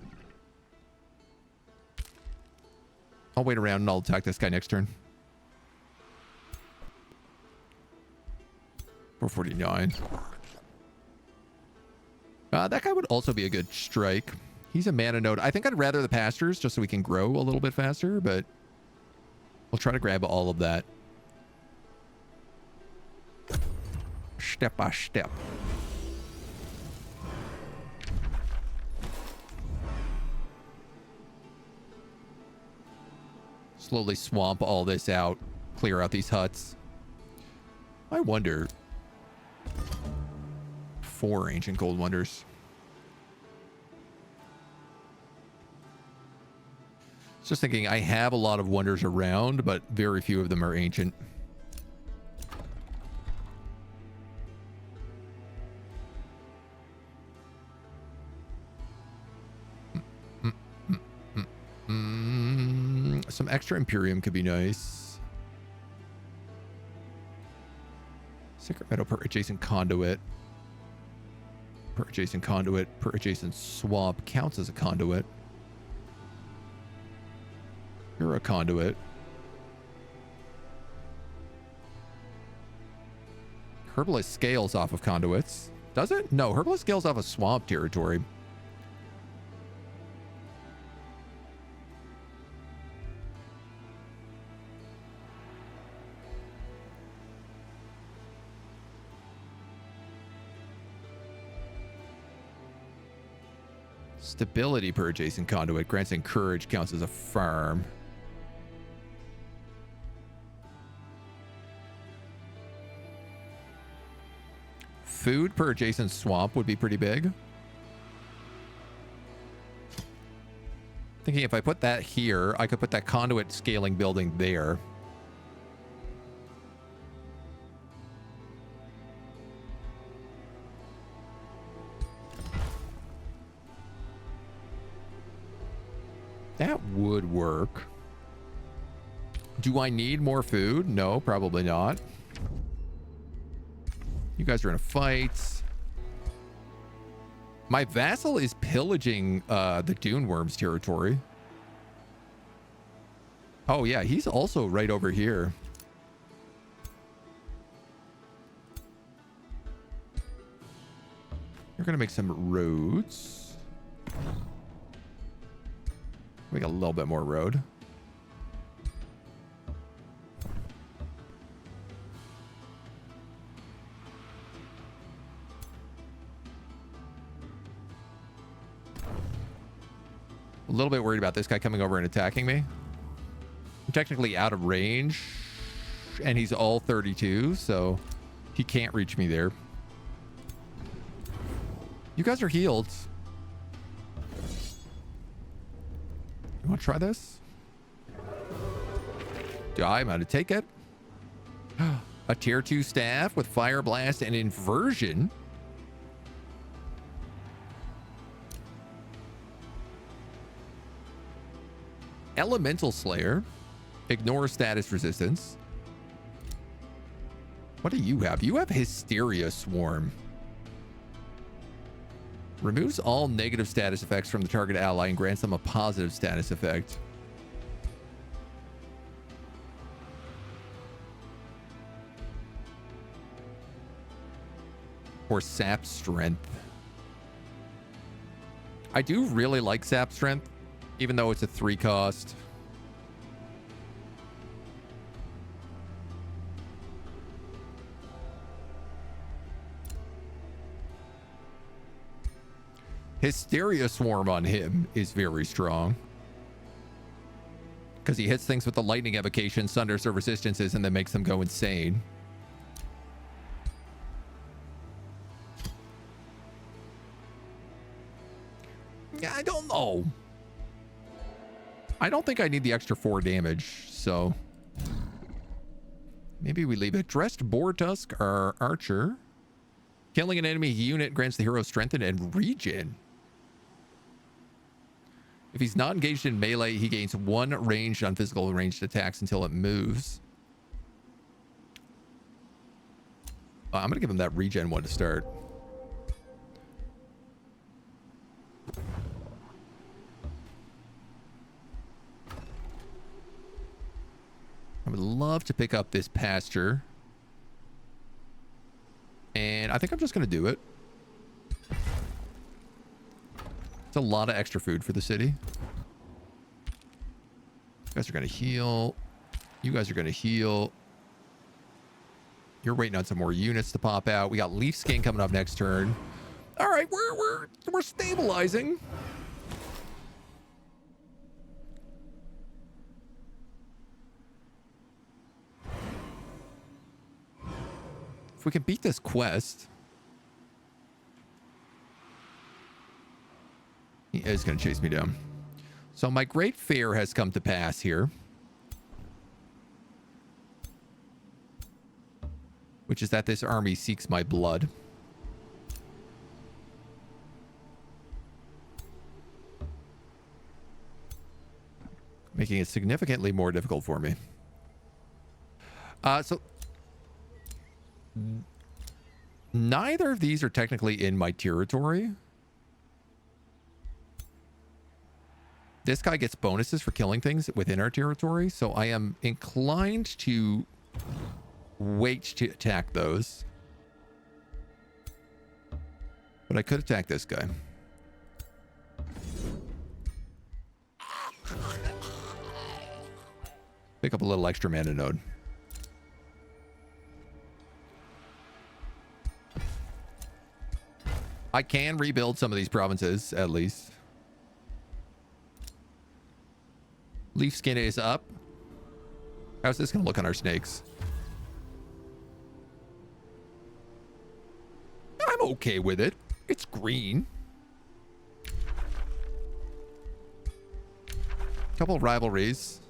I'll wait around and I'll attack this guy next turn. 449. That guy would also be a good strike. He's a mana node. I think I'd rather the pastures just so we can grow a little bit faster, but we'll try to grab all of that. Step by step. Slowly swamp all this out. Clear out these huts. I wonder. 4 ancient gold wonders. Just thinking, I have a lot of wonders around, but very few of them are ancient. Some extra Imperium could be nice. Secret meadow per adjacent conduit. Per adjacent conduit. Per adjacent swamp counts as a conduit. You're a conduit. Herbalist scales off of conduits. Does it? No, Herbalist scales off of swamp territory. Stability per adjacent conduit grants encourage counts as a farm. Food per adjacent swamp would be pretty big. Thinking if I put that here, I could put that conduit scaling building there. That would work. Do I need more food? No, probably not. You guys are in a fight. My vassal is pillaging the Dune Worms territory. Oh yeah, he's also right over here. You're gonna make some roads. Make a little bit more road. A little bit worried about this guy coming over and attacking me. I'm technically out of range, and he's all 32, so he can't reach me there. You guys are healed. You want to try this? I'm going to take it. A tier 2 staff with fire blast and inversion. Elemental Slayer. Ignore status resistance. What do you have? You have Hysteria Swarm. Removes all negative status effects from the target ally and grants them a positive status effect. Or Sap Strength. I do really like Sap Strength, even though it's a 3 cost. Hysteria Swarm on him is very strong. Because he hits things with the lightning evocation, sunders their resistances, and then makes them go insane. Yeah, I don't know. I don't think I need the extra 4 damage, so maybe we leave it. Dressed Boar Tusk, our archer. Killing an enemy unit grants the hero strengthen and regen. If he's not engaged in melee, he gains 1 ranged on physical ranged attacks until it moves. I'm going to give him that regen one to start. I would love to pick up this pasture. And I think I'm just going to do it. It's a lot of extra food for the city. You guys are going to heal. You guys are going to heal. You're waiting on some more units to pop out. We got Leaf Skin coming up next turn. All right, we're stabilizing. If we can beat this quest. He is going to chase me down. So my great fear has come to pass here. Which is that this army seeks my blood. Making it significantly more difficult for me. So neither of these are technically in my territory. This guy gets bonuses for killing things within our territory, so I am inclined to wait to attack those. But I could attack this guy. Pick up a little extra mana node. I can rebuild some of these provinces, at least. Leaf skin is up. How's this going to look on our snakes? I'm okay with it. It's green. Couple of rivalries.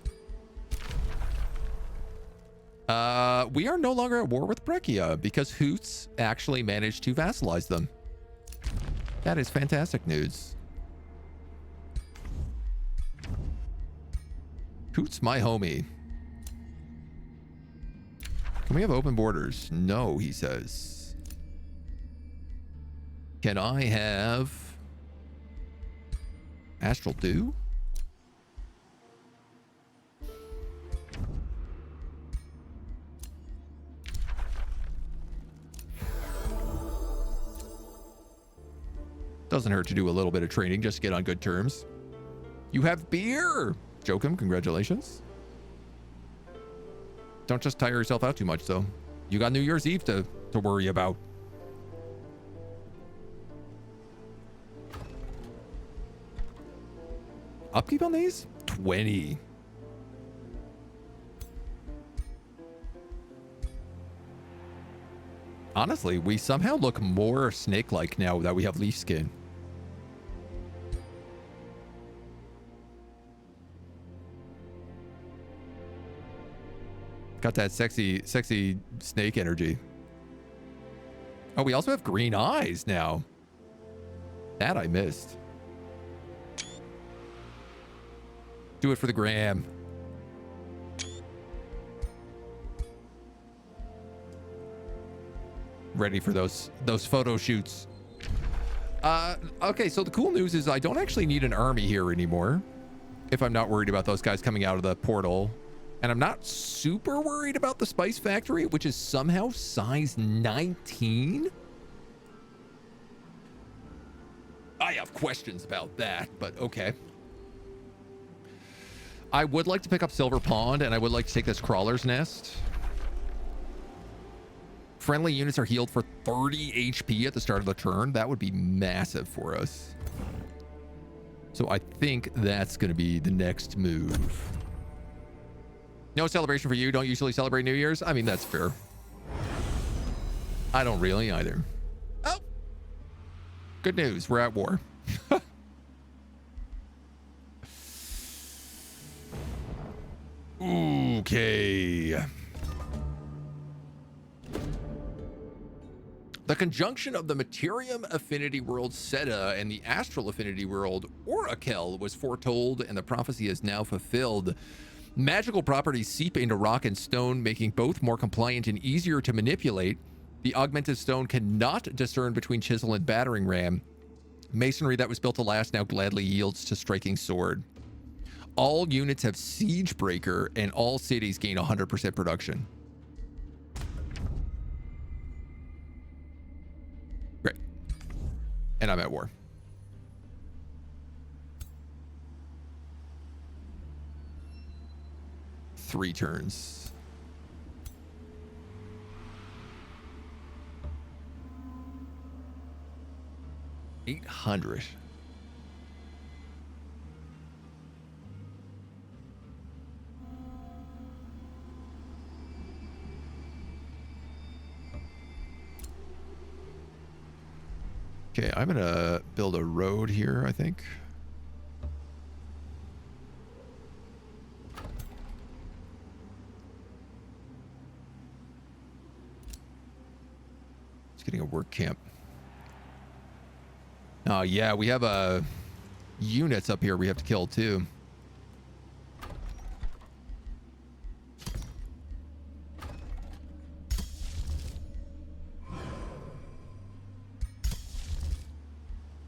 We are no longer at war with Breccia because Hoots actually managed to vassalize them. That is fantastic news. Hoots my homie. Can we have open borders? No, he says. Can I have Astral Dew? Doesn't hurt to do a little bit of training just to get on good terms. You have beer! Jokum, congratulations. Don't just tire yourself out too much, though. You got New Year's Eve to worry about. Upkeep on these? 20. Honestly, we somehow look more snake-like now that we have leaf skin. Got that sexy snake energy. Oh, we also have green eyes now. That I missed. Do it for the gram. Ready for those photo shoots. Okay, so the cool news is I don't actually need an army here anymore if I'm not worried about those guys coming out of the portal. And I'm not super worried about the Spice Factory, which is somehow size 19. I have questions about that, but okay. I would like to pick up Silver Pond, and I would like to take this Crawler's Nest. Friendly units are healed for 30 HP at the start of the turn. That would be massive for us. So I think that's going to be the next move. No celebration for you. Don't usually celebrate New Year's. I mean, that's fair. I don't really either. Oh, good news. We're at war. Okay. The conjunction of the Materium Affinity World Seta and the Astral Affinity World Orakel was foretold, and the prophecy is now fulfilled. Magical properties seep into rock and stone, making both more compliant and easier to manipulate. The augmented stone cannot discern between chisel and battering ram. Masonry that was built to last now gladly yields to striking sword. All units have Siege Breaker, and all cities gain 100% production. Great. And I'm at war. Three turns. $800. Okay, I'm gonna build a road here, I think. It's getting a work camp. Oh yeah, we have units up here we have to kill too.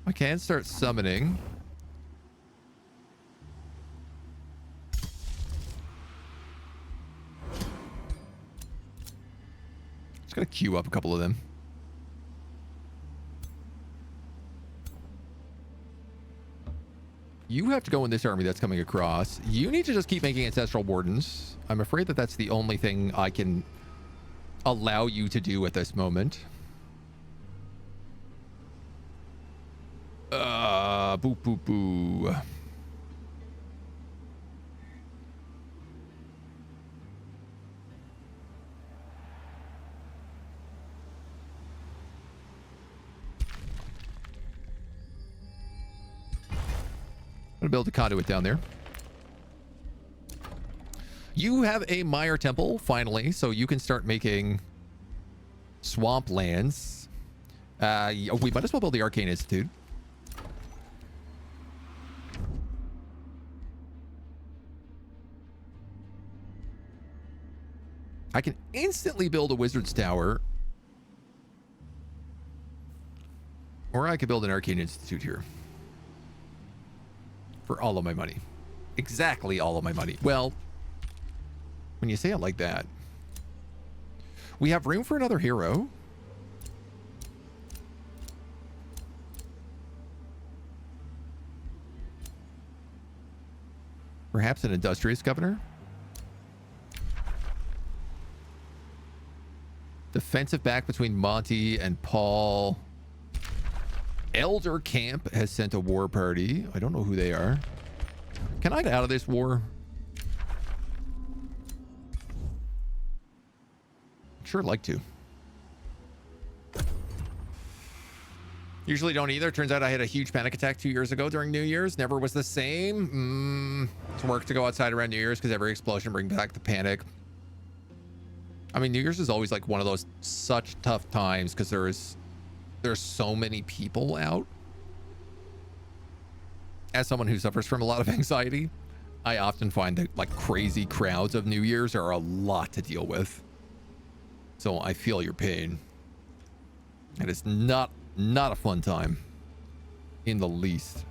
I can start summoning. Just gonna queue up a couple of them. You have to go in this army that's coming across. You need to just keep making ancestral wardens. I'm afraid that that's the only thing I can allow you to do at this moment. Boo, boo, boo. I'm gonna build a conduit down there. You have a Mire Temple, finally, so you can start making swamplands. We might as well build the Arcane Institute. I can instantly build a Wizard's Tower. Or I could build an Arcane Institute here. For all of my money. Exactly all of my money. Well, when you say it like that. We have room for another hero. Perhaps an industrious governor. Defensive back between Monty and Paul. Elder Camp has sent a war party. I don't know who they are. Can I get out of this war? I'd sure like to. Usually don't either. Turns out I had a huge panic attack 2 years ago during New Year's. Never was the same. It's work to go outside around New Year's because every explosion brings back the panic. I mean, New Year's is always like one of those such tough times because there's so many people out. As someone who suffers from a lot of anxiety, I often find that like crazy crowds of New Year's are a lot to deal with. So I feel your pain. And it's not a fun time in the least.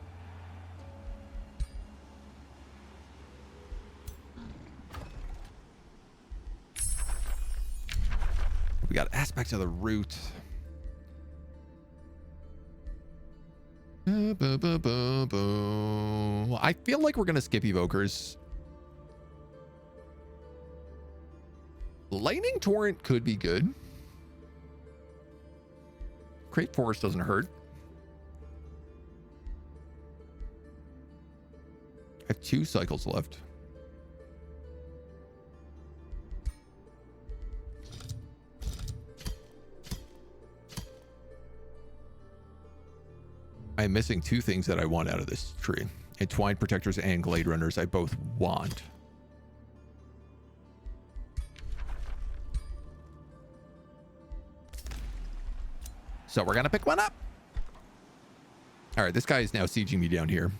We got aspects of the route. I feel like we're going to skip evokers. Lightning Torrent could be good. Great Forest doesn't hurt. I have 2 cycles left. I'm missing 2 things that I want out of this tree. Entwined Protectors and Glade Runners I both want. So we're going to pick one up. All right, this guy is now sieging me down here.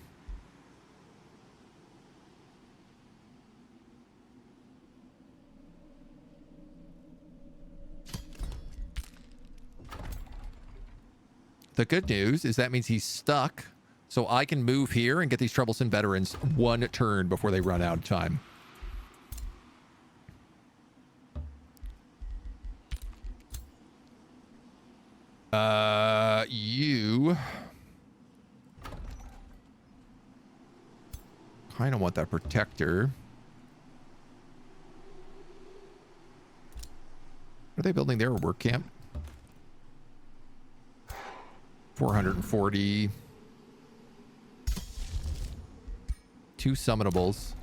The good news is that means he's stuck, so I can move here and get these troublesome veterans 1 turn before they run out of time. You kind of want that protector. Are they building their work camp? 440. 2 summonables.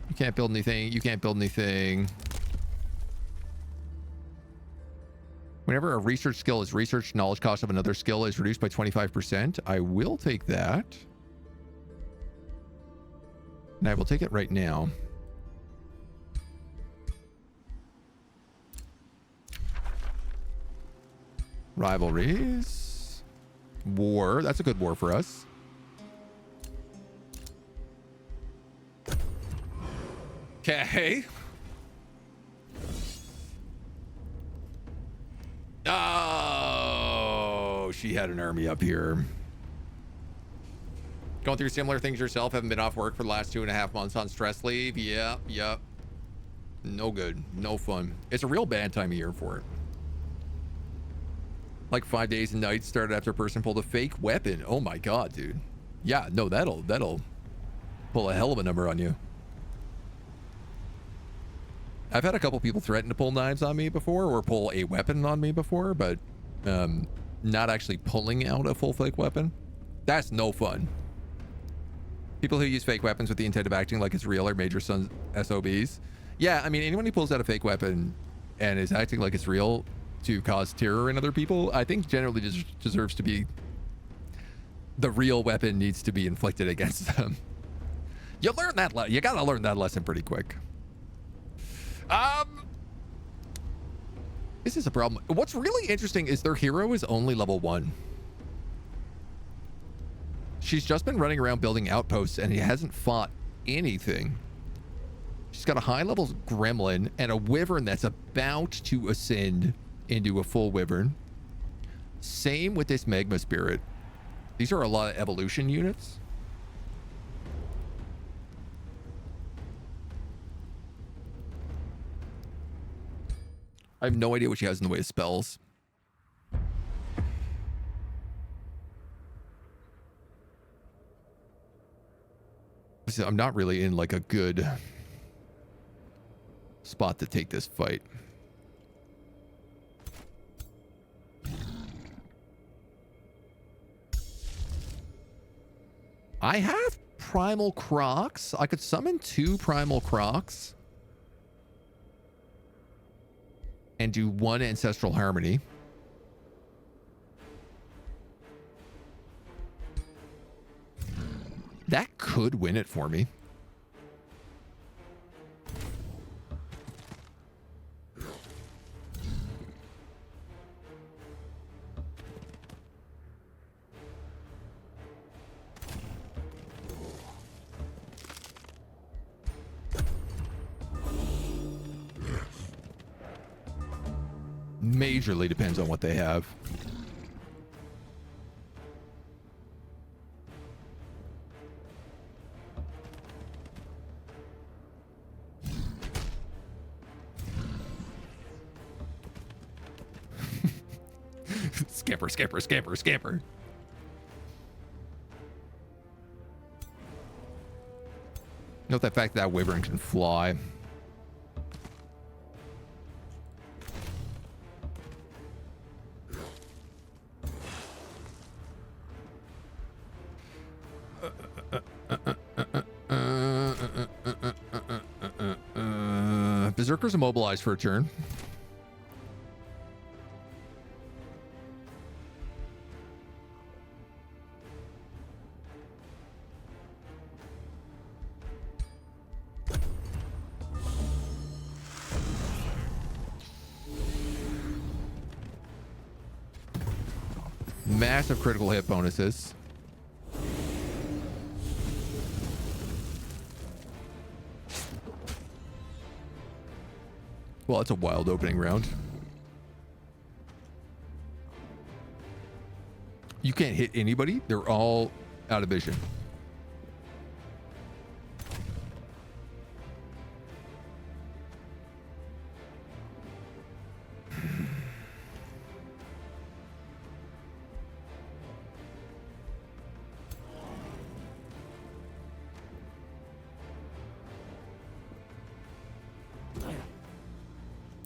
You can't build anything. You can't build anything. Whenever a research skill is researched, knowledge cost of another skill is reduced by 25%. I will take that. And I will take it right now. Rivalries. War. That's a good war for us. Okay. Oh, she had an army up here. Going through similar things yourself. Haven't been off work for the last 2.5 months on stress leave. Yep. No good. No fun. It's a real bad time of year for it. Like 5 days and nights started after a person pulled a fake weapon. Oh my god, dude. Yeah, no, that'll pull a hell of a number on you. I've had a couple people threaten to pull knives on me before or pull a weapon on me before, but not actually pulling out a full fake weapon. That's no fun. People who use fake weapons with the intent of acting like it's real are major SOBs. Yeah, I mean, anyone who pulls out a fake weapon and is acting like it's real to cause terror in other people, I think generally just deserves to be... The real weapon needs to be inflicted against them. You learn that you gotta learn that lesson pretty quick. This is a problem. What's really interesting is their hero is only level 1. She's just been running around building outposts and he hasn't fought anything. She's got a high level gremlin and a wyvern that's about to ascend into a full wyvern. Same with this magma spirit. These are a lot of evolution units. I have no idea what she has in the way of spells. I'm not really in like a good spot to take this fight. I have primal crocs. I could summon 2 primal crocs and do 1 ancestral harmony. That could win it for me. Majorly depends on what they have. Scamper, scamper, scamper, scamper. Note the fact that wyvern can fly. Berserker's immobilized for a turn. Massive critical hit bonuses. Well, it's a wild opening round. You can't hit anybody. They're all out of vision.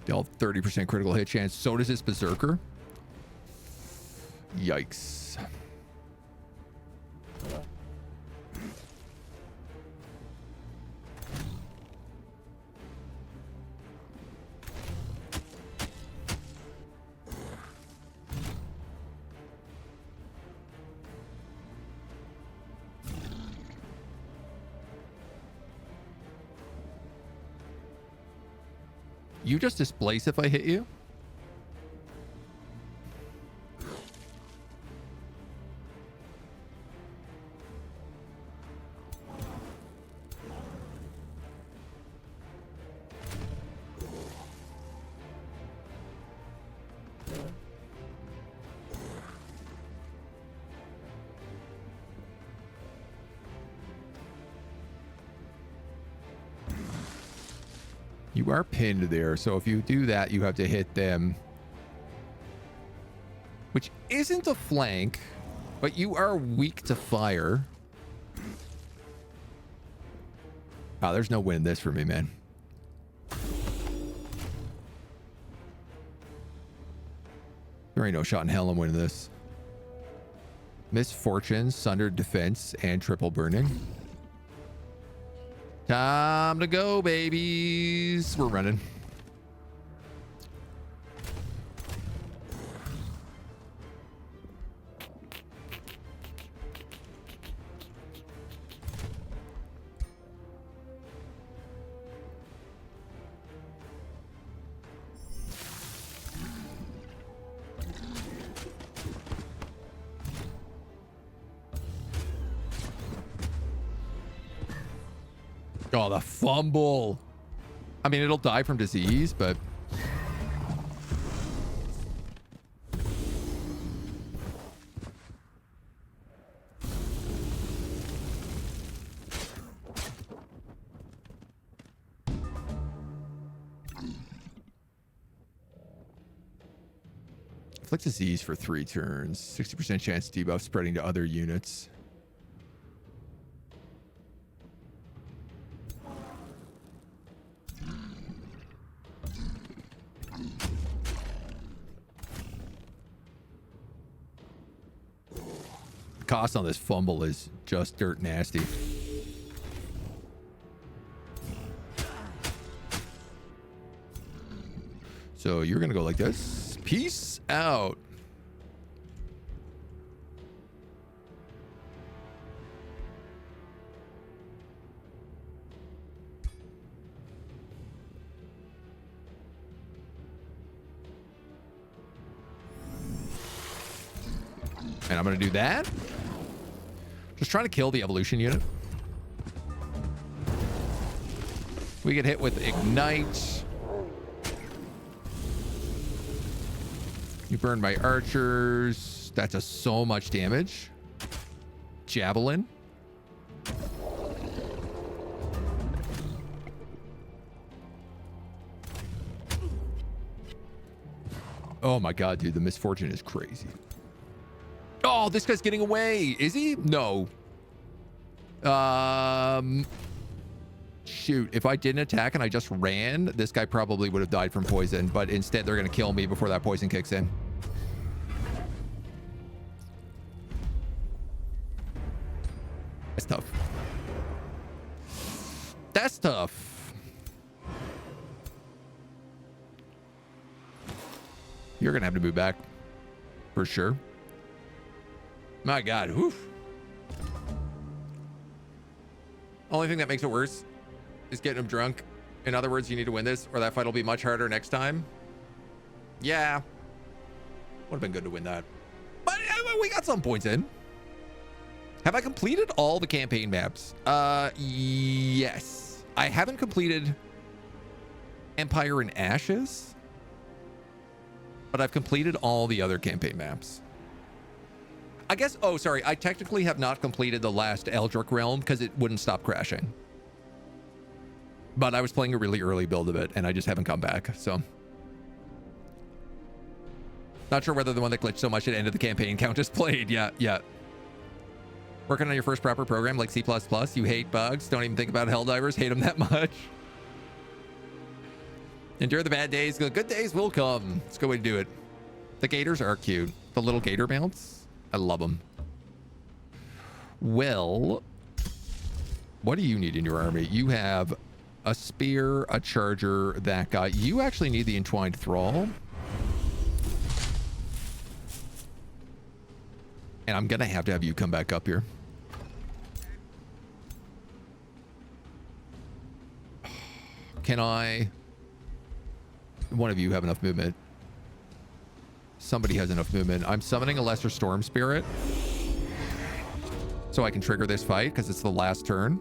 Deal 30% critical hit chance. So does this Berserker. Yikes. You just displace if I hit you? You are pinned there, so if you do that, you have to hit them. Which isn't a flank, but you are weak to fire. Oh, there's no win this for me, man. There ain't no shot in hell I'm winning this. Misfortune, sundered defense, and triple burning. Time to go, babies. We're running. Oh, the fumble. I mean, it'll die from disease, but... Inflict disease for 3 turns. 60% chance debuff spreading to other units. Cost on this fumble is just dirt nasty. So you're gonna go like this. Peace out. And I'm gonna do that. Just trying to kill the evolution unit. We get hit with ignite. You burn my archers. That does so much damage. Javelin. Oh my god, dude, the misfortune is crazy. Oh, this guy's getting away. Is he? No. Shoot. If I didn't attack and I just ran, this guy probably would have died from poison. But instead, they're going to kill me before that poison kicks in. That's tough. That's tough. You're going to have to move back. For sure. My god, whew. Only thing that makes it worse is getting him drunk. In other words, you need to win this or that fight will be much harder next time. Yeah. Would have been good to win that. But we got some points in. Have I completed all the campaign maps? Yes. I haven't completed Empire in Ashes, but I've completed all the other campaign maps. I guess, oh, sorry. I technically have not completed the last Eldrick Realm because it wouldn't stop crashing. But I was playing a really early build of it and I just haven't come back, so. Not sure whether the one that glitched so much it ended the campaign count is played. Yeah. Working on your first proper program like C++. You hate bugs. Don't even think about Helldivers. Hate them that much. Endure the bad days. The good days will come. It's a good way to do it. The gators are cute. The little gator mounts. I love them. Well, what do you need in your army? You have a spear, a charger, that guy. You actually need the entwined thrall. And I'm going to have you come back up here. Can I... One of you have enough movement. Somebody has enough movement. I'm summoning a lesser storm spirit so I can trigger this fight because it's the last turn.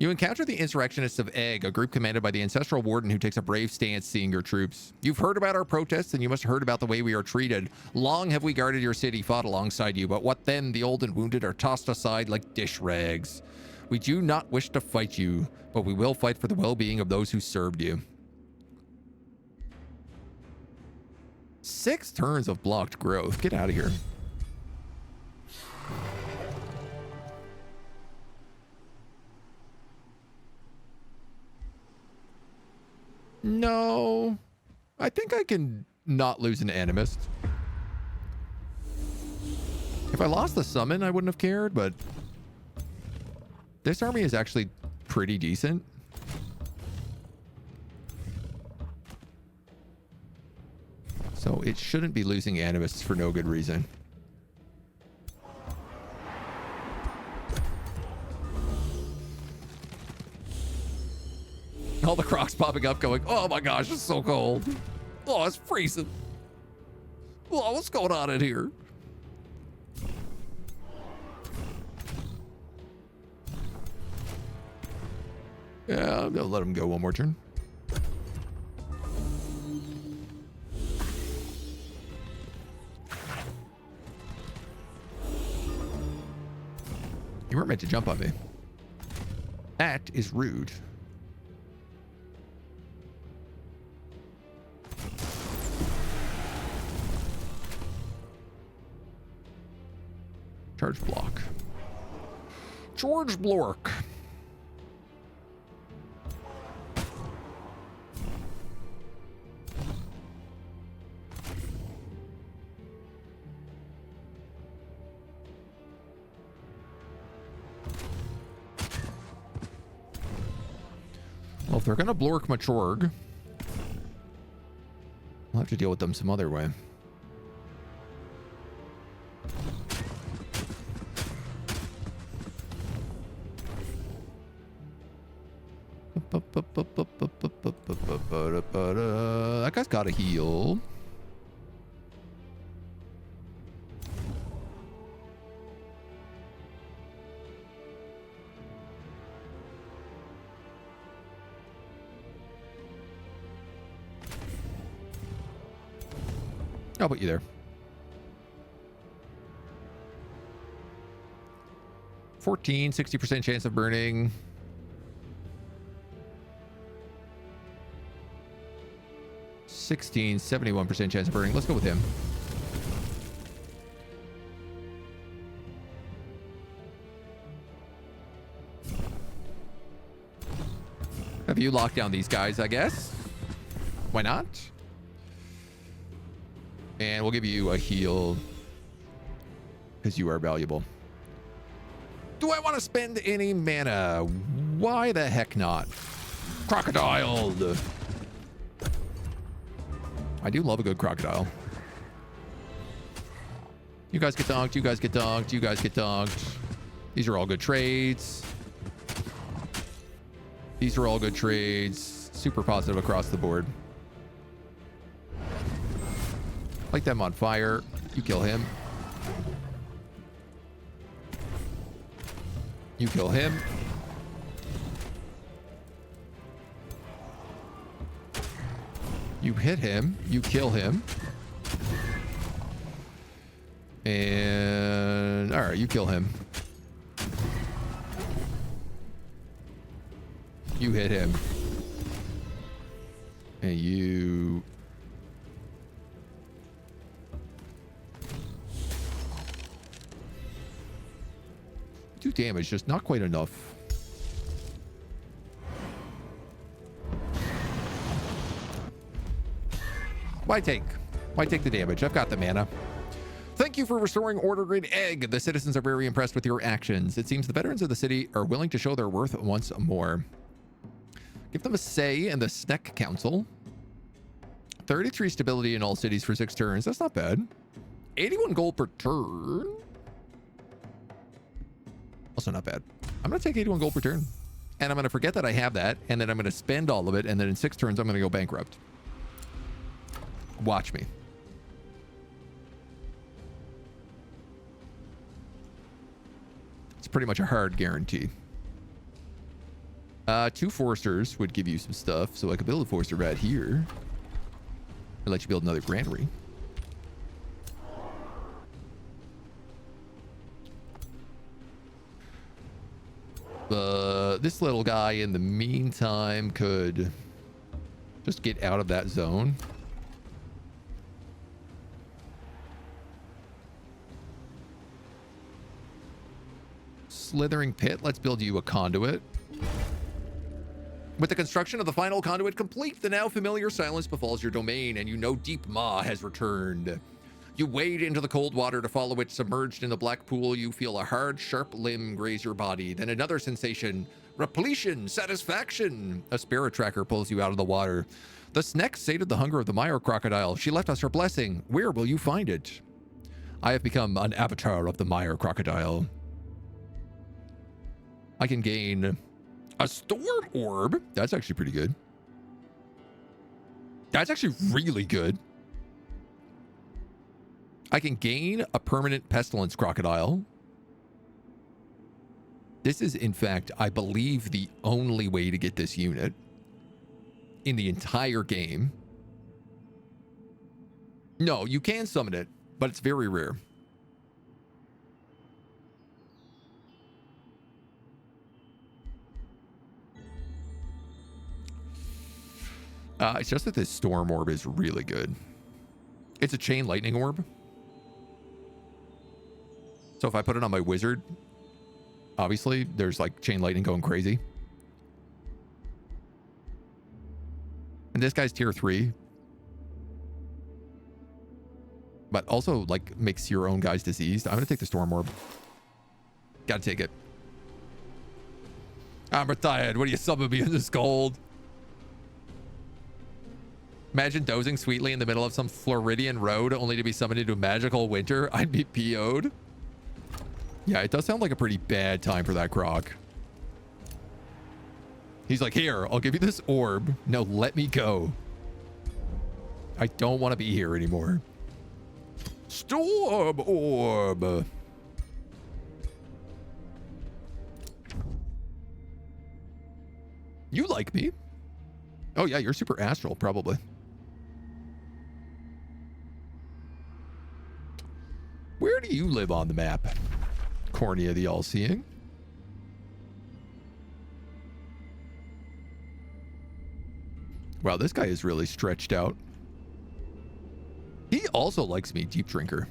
You encounter the insurrectionists of Egg, a group commanded by the ancestral warden who takes a brave stance seeing your troops. You've heard about our protests and you must have heard about the way we are treated. Long have we guarded your city, fought alongside you, but what then? The old and wounded are tossed aside like dish rags. We do not wish to fight you, but we will fight for the well-being of those who served you. 6 turns of blocked growth. Get out of here. No. I think I can not lose an animist. If I lost the summon, I wouldn't have cared, but this army is actually pretty decent. So it shouldn't be losing animists for no good reason. All the crocs popping up going, oh my gosh, it's so cold. Oh, it's freezing. Oh, what's going on in here? Yeah, I'm gonna let him go one more turn. You weren't meant to jump on me. That is rude. Charge block. George Blork. Well, if they're gonna Blork Machorg, I'll have to deal with them some other way. That guy's got a heal. I'll put you there. 14, 60% chance of burning. 16, 71% chance of burning. Let's go with him. Have you locked down these guys, I guess? Why not? And we'll give you a heal because you are valuable. Do I want to spend any mana? Why the heck not? Crocodile. I do love a good crocodile. You guys get donked. You guys get donked. You guys get donked. These are all good trades. These are all good trades. Super positive across the board. Light them on fire. You kill him. You kill him. You hit him. You kill him. And all right, you kill him. You hit him. And you do damage, just not quite enough. Why take the damage? I've got the mana. Thank you for restoring Order Grid Egg. The citizens are very impressed with your actions. It seems the veterans of the city are willing to show their worth once more. Give them a say in the Sneck Council. 33 stability in all cities for 6 turns. That's not bad. 81 gold per turn. Also not bad. I'm going to take 81 gold per turn. And I'm going to forget that I have that. And then I'm going to spend all of it. And then in 6 turns, I'm going to go bankrupt. Watch me. It's pretty much a hard guarantee. 2 Foresters would give you some stuff. So I could build a Forester right here. Or let you build another granary. This little guy in the meantime could just get out of that zone. Slithering Pit. Let's build you a conduit. With the construction of the final conduit complete, the now familiar silence befalls your domain, and you know Deep Maw has returned. You wade into the cold water to follow it. Submerged in the black pool, you feel a hard, sharp limb graze your body. Then another sensation, repletion, satisfaction. A spirit tracker pulls you out of the water. The Sneck sated the hunger of the Mire crocodile. She left us her blessing. Where will you find it? I have become an avatar of the Mire crocodile. I can gain a storm orb. That's actually pretty good. That's actually really good. I can gain a permanent pestilence crocodile. This is, in fact, I believe, the only way to get this unit in the entire game. No, you can summon it, but it's very rare. It's just that this storm orb is really good. It's a chain lightning orb. So if I put it on my wizard, obviously there's like chain lightning going crazy. And this guy's tier 3. But also like makes your own guys diseased. I'm going to take the storm orb. Gotta take it. I'm retired. What do you summon me in this cold? Imagine dozing sweetly in the middle of some Floridian road only to be summoned into magical winter. I'd be PO'd. Yeah, it does sound like a pretty bad time for that croc. He's like, here, I'll give you this orb. No, let me go. I don't want to be here anymore. Storm orb. You like me? Oh yeah, you're super astral, probably. Where do you live on the map? Cornea the All-Seeing. Wow, this guy is really stretched out. He also likes me, Deep Drinker.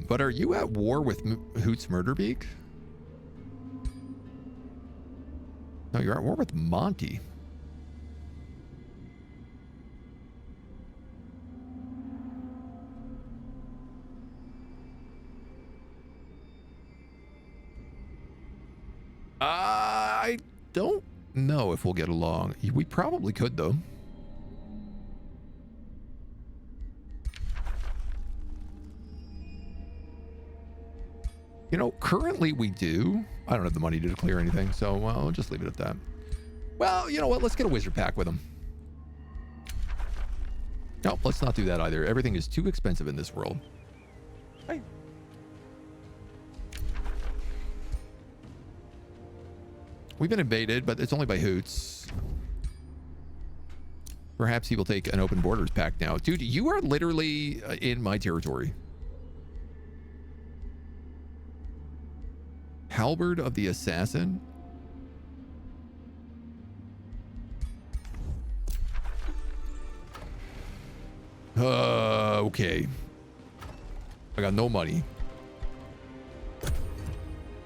But are you at war with Hoots Murderbeak? No, you're at war with Monty. I don't know if we'll get along. We probably could, though. You know, currently we do. I don't have the money to declare anything, so I'll just leave it at that. Well, you know what? Let's get a wizard pack with him. No, let's not do that either. Everything is too expensive in this world. Hey. We've been invaded, but it's only by Hoots. Perhaps he will take an open borders pack now. Dude, you are literally in my territory. Halberd of the Assassin. Okay. I got no money.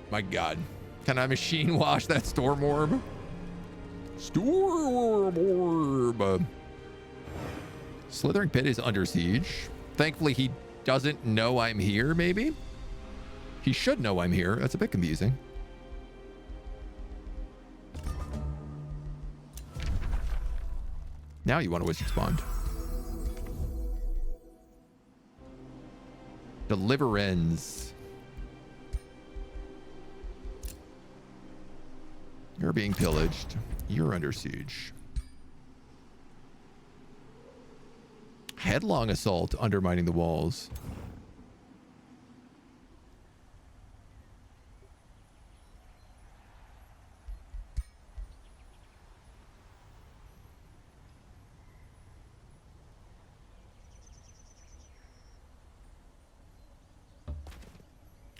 My God. Can I machine wash that storm orb? Storm orb. Slithering Pit is under siege. Thankfully, he doesn't know I'm here, maybe? He should know I'm here. That's a bit confusing. Now you want a wizard spawned. Deliverance. You're being pillaged. You're under siege. Headlong assault, undermining the walls.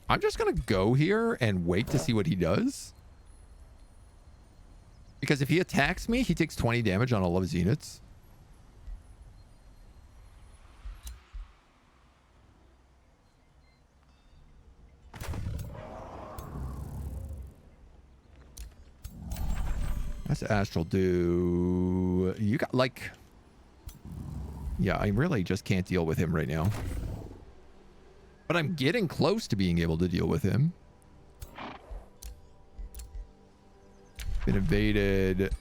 I'm just going to go here and wait to see what he does. Because if he attacks me, he takes 20 damage on all of his units. What's Astral do? You got like... Yeah, I really just can't deal with him right now. But I'm getting close to being able to deal with him. Been invaded.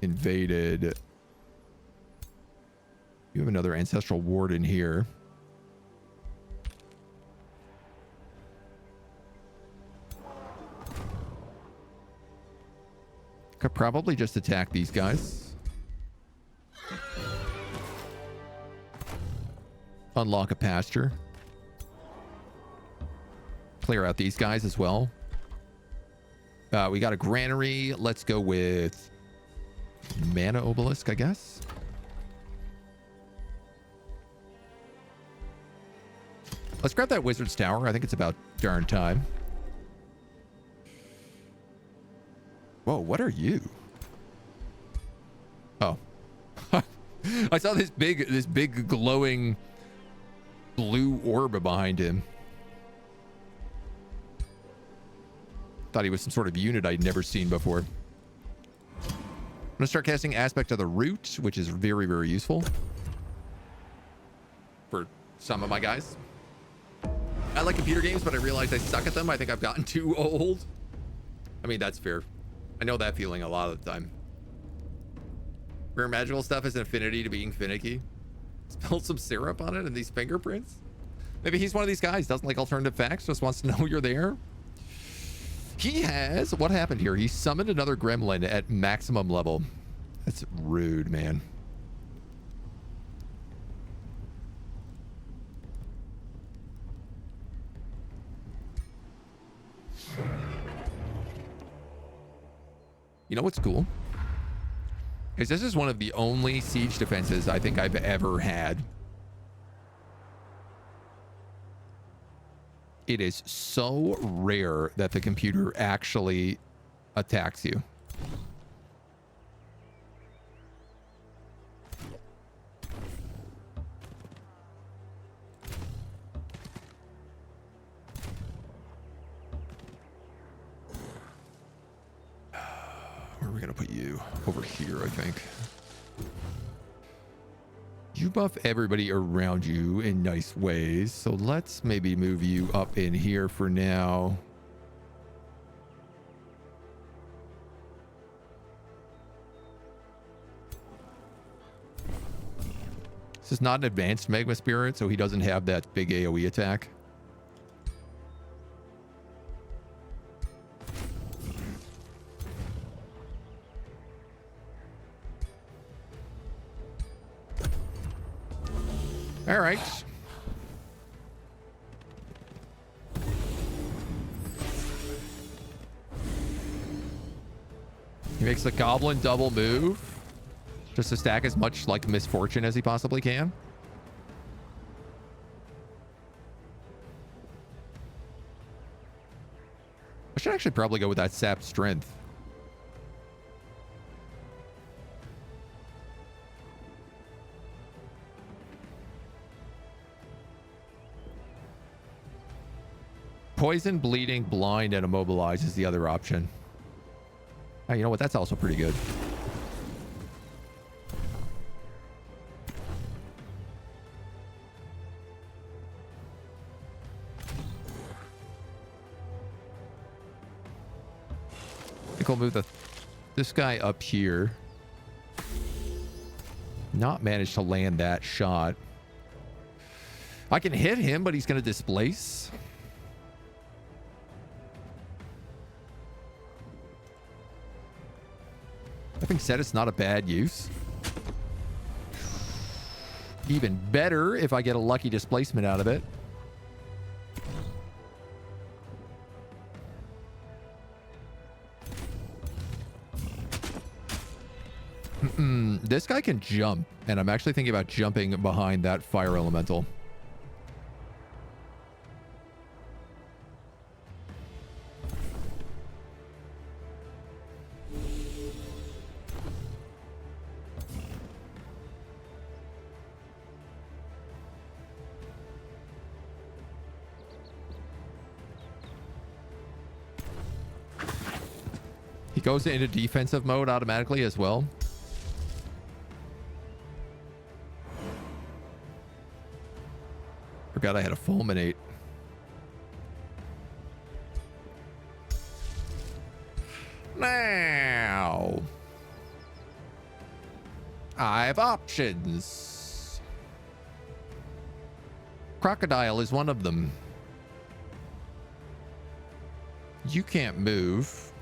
Invaded. You have another Ancestral Ward in here. Could probably just attack these guys. Unlock a pasture. Clear out these guys as well. We got a granary. Let's go with Mana Obelisk, I guess. Let's grab that Wizard's Tower. I think it's about darn time. Whoa, what are you? Oh. I saw this big glowing blue orb behind him. Thought he was some sort of unit I'd never seen before. I'm gonna start casting Aspect of the Root, which is very, very useful for some of my guys. I like computer games, but I realize I suck at them. I think I've gotten too old. I mean, that's fair. I know that feeling a lot of the time. Rare magical stuff has an affinity to being finicky. Spill some syrup on it and these fingerprints. Maybe he's one of these guys, doesn't like alternative facts, just wants to know you're there. He has... What happened here? He summoned another gremlin at maximum level. That's rude, man. You know what's cool? Is this is one of the only siege defenses I think I've ever had. It is so rare that the computer actually attacks you. Where are we gonna put you? Over here, I think. You buff everybody around you in nice ways, so let's maybe move you up in here for now. This is not an advanced Magma Spirit, so he doesn't have that big AoE attack. All right. He makes the goblin double move just to stack as much like misfortune as he possibly can. I should actually probably go with that sap strength. Poison, bleeding, blind, and immobilize is the other option. Oh, you know what? That's also pretty good. I think we'll move this guy up here. Not manage to land that shot. I can hit him, but he's going to displace. That being said, it's not a bad use. Even better if I get a lucky displacement out of it. This guy can jump, and I'm actually thinking about jumping behind that fire elemental. goes into defensive mode automatically as well. Forgot I had a fulminate. Now, I have options. Crocodile is one of them. You can't move.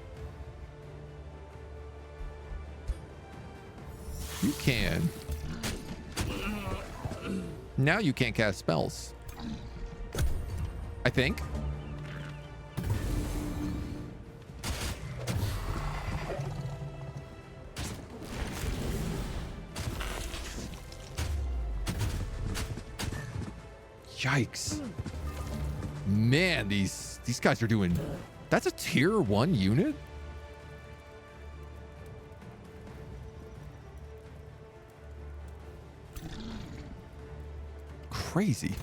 You can. Now you can't cast spells. I think. Yikes. Man, these guys are doing... That's a tier 1 unit? Crazy.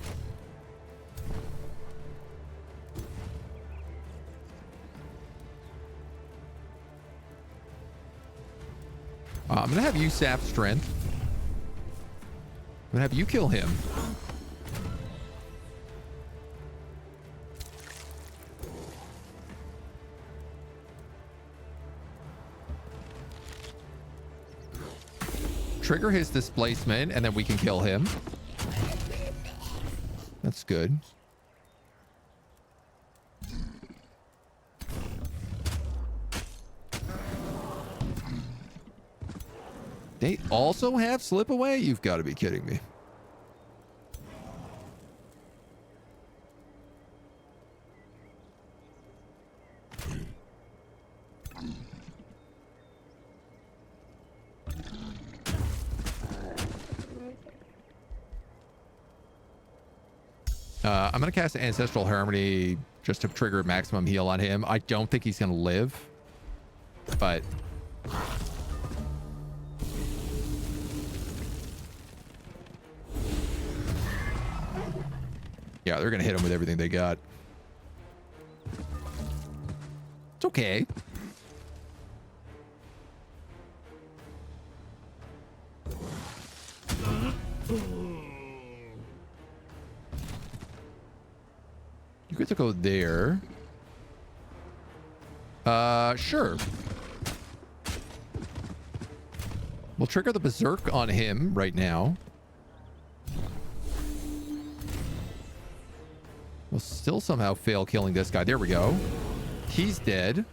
I'm gonna have you sap strength. I'm gonna have you kill him. Trigger his displacement, and then we can kill him. That's good. They also have slip away? You've got to be kidding me. I'm going to cast Ancestral Harmony just to trigger maximum heal on him. I don't think he's going to live, but... yeah, they're going to hit him with everything they got. It's okay. You get to go there. Sure. We'll trigger the Berserk on him right now. We'll still somehow fail killing this guy. There we go. He's dead.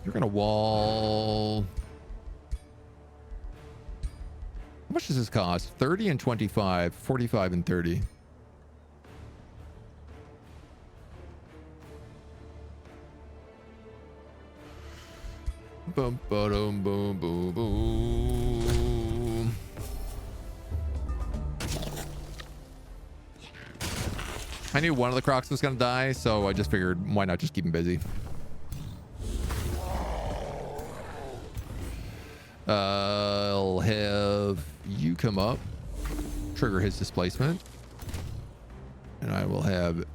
You're gonna wall... How much does this cost? 30 and 25. 45 and 30. Boom, boom, boom, boom, boom. I knew one of the Crocs was going to die, so I just figured why not just keep him busy. I'll have you come up, trigger his displacement, and I will have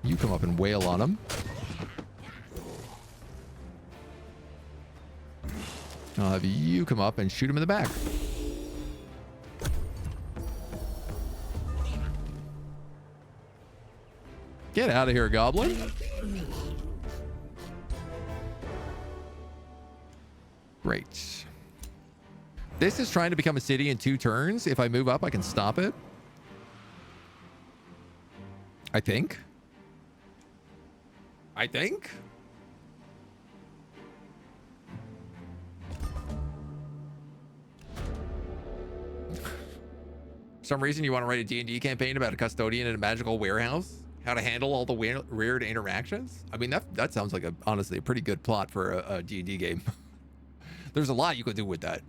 you come up and wail on him. I'll have you come up and shoot him in the back. Get out of here, Goblin. Great. This is trying to become a city in 2 turns. If I move up, I can stop it. I think. For some reason, you want to write a D&D campaign about a custodian in a magical warehouse? How to handle all the weird interactions? I mean, that sounds like honestly a pretty good plot for a D&D game. There's a lot you could do with that.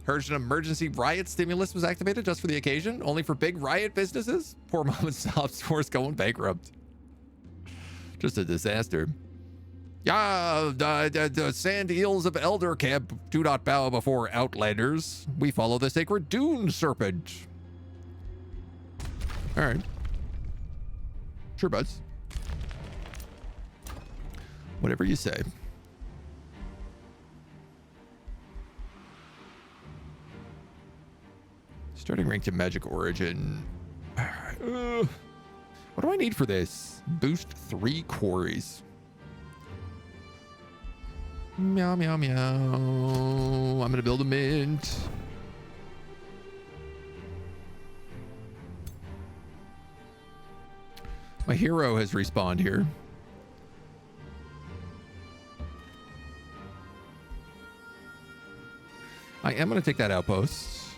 Heard an emergency riot stimulus was activated just for the occasion, only for big riot businesses. Poor mom and pop stores going bankrupt. Just a disaster. Yeah, the sand eels of Elder Camp do not bow before outlanders. We follow the sacred dune serpent. All right. Sure, buds. Whatever you say. Starting rank to Magic Origin. What do I need for this? Boost 3 quarries. Meow, meow, meow. I'm going to build a mint. My hero has respawned here. I am going to take that outpost.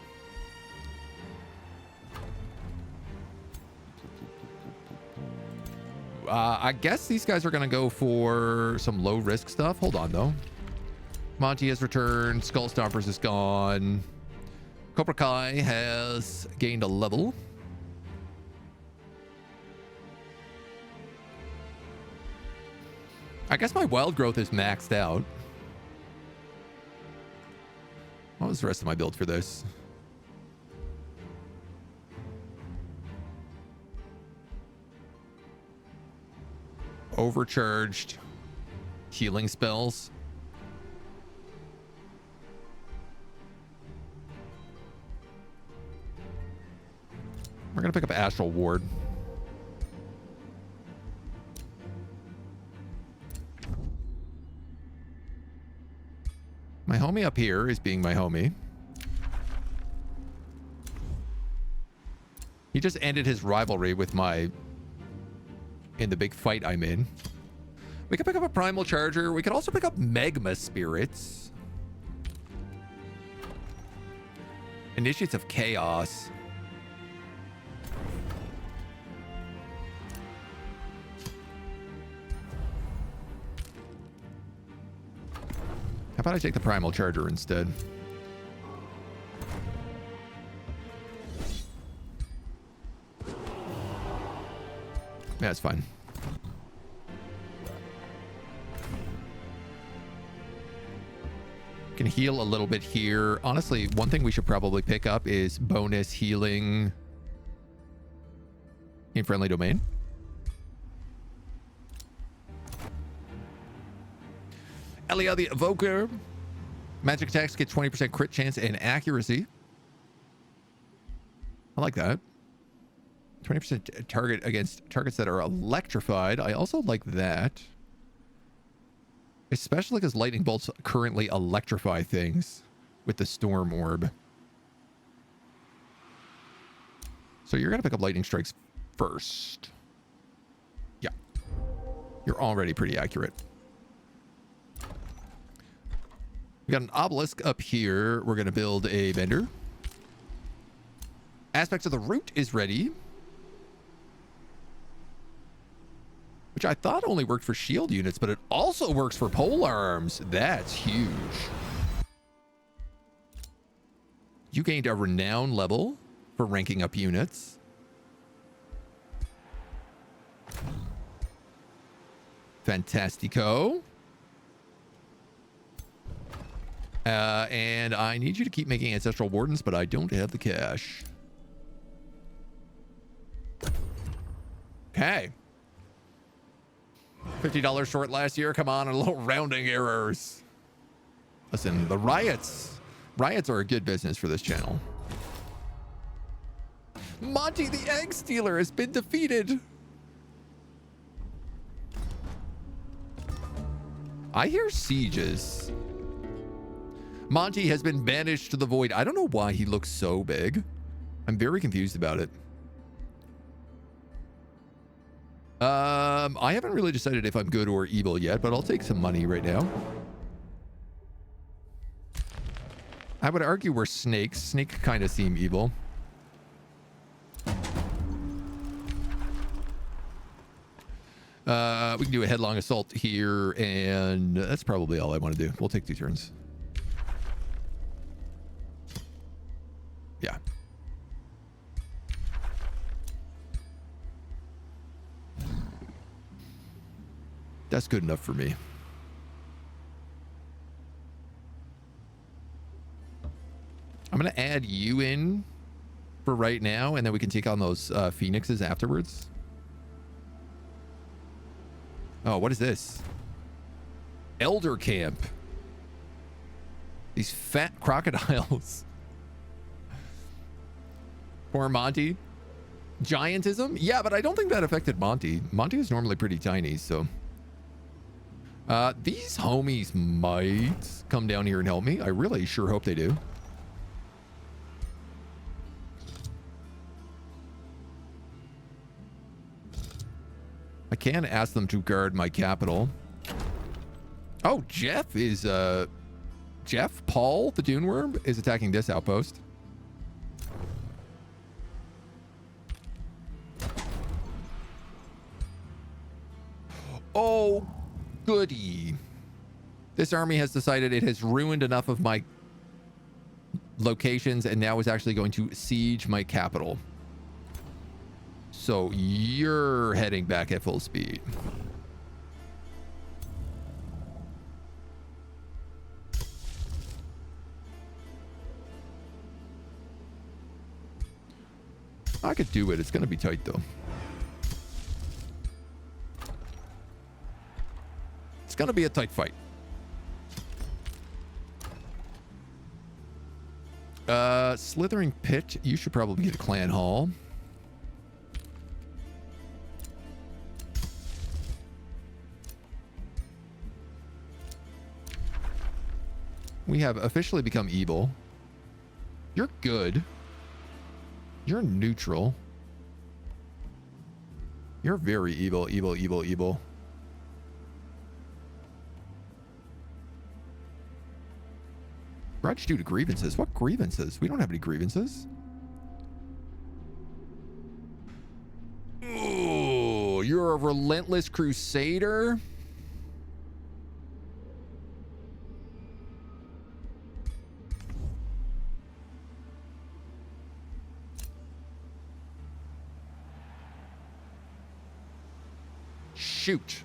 I guess these guys are going to go for some low risk stuff. Hold on, though. Monty has returned. Skull Stompers is gone. Cobra Kai has gained a level. I guess my wild growth is maxed out. What was the rest of my build for this? Overcharged healing spells. We're gonna pick up Astral Ward. My homie up here is being my homie. He just ended his rivalry with my... in the big fight I'm in. We could pick up a Primal Charger. We could also pick up Magma Spirits. Initiates of Chaos. How about I take the Primal Charger instead? Yeah, it's fine. Can heal a little bit here. Honestly, one thing we should probably pick up is bonus healing in friendly domain. Elia the Evoker. Magic attacks get 20% crit chance and accuracy. I like that. 20% target against targets that are electrified. I also like that. Especially because lightning bolts currently electrify things with the storm orb. So you're going to pick up lightning strikes first. Yeah. You're already pretty accurate. We got an obelisk up here. We're going to build a bender. Aspects of the root is ready. Which I thought only worked for shield units, but it also works for pole arms. That's huge. You gained a renown level for ranking up units. Fantastico. And I need you to keep making Ancestral Wardens, but I don't have the cash. Okay. $50 short last year. Come on, a little rounding errors. Listen, the riots are a good business for this channel. Monty the Egg Stealer has been defeated. I hear sieges. Monty has been banished to the void. I don't know why he looks so big. I'm very confused about it. I haven't really decided if I'm good or evil yet, but I'll take some money right now. I would argue we're snakes. Snake kind of seem evil. We can do a headlong assault here, and that's probably all I want to do. We'll take 2 turns. Yeah. That's good enough for me. I'm going to add you in for right now, and then we can take on those phoenixes afterwards. Oh, what is this? Elder Camp. These fat crocodiles. Poor Monty. Giantism? Yeah, but I don't think that affected Monty. Monty is normally pretty tiny, so. These homies might come down here and help me. I really sure hope they do. I can ask them to guard my capital. Oh, Jeff is, Jeff Paul, the Dune Worm, is attacking this outpost. Oh, goody. This army has decided it has ruined enough of my locations and now is actually going to siege my capital. So you're heading back at full speed. I could do it. It's going to be tight, though. It's going to be a tight fight. Slithering Pit. You should probably get a clan hall. We have officially become evil. You're good. You're neutral. You're very evil, evil, evil, evil. Grudge due to grievances. What grievances? We don't have any grievances. Ooh, you're a relentless crusader. Shoot.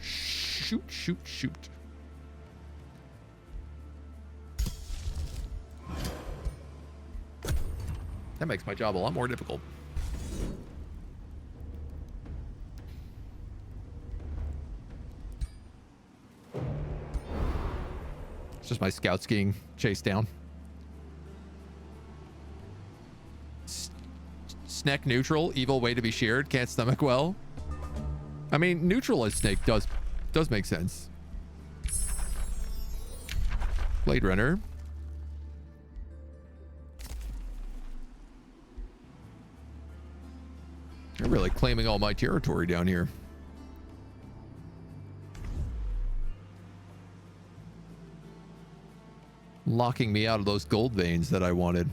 Shoot, shoot, shoot. That makes my job a lot more difficult. It's just my scouts getting chased down. Snack neutral, evil way to be shared, can't stomach well. I mean, neutral as snake does make sense. Blade Runner. You're really claiming all my territory down here. Locking me out of those gold veins that I wanted.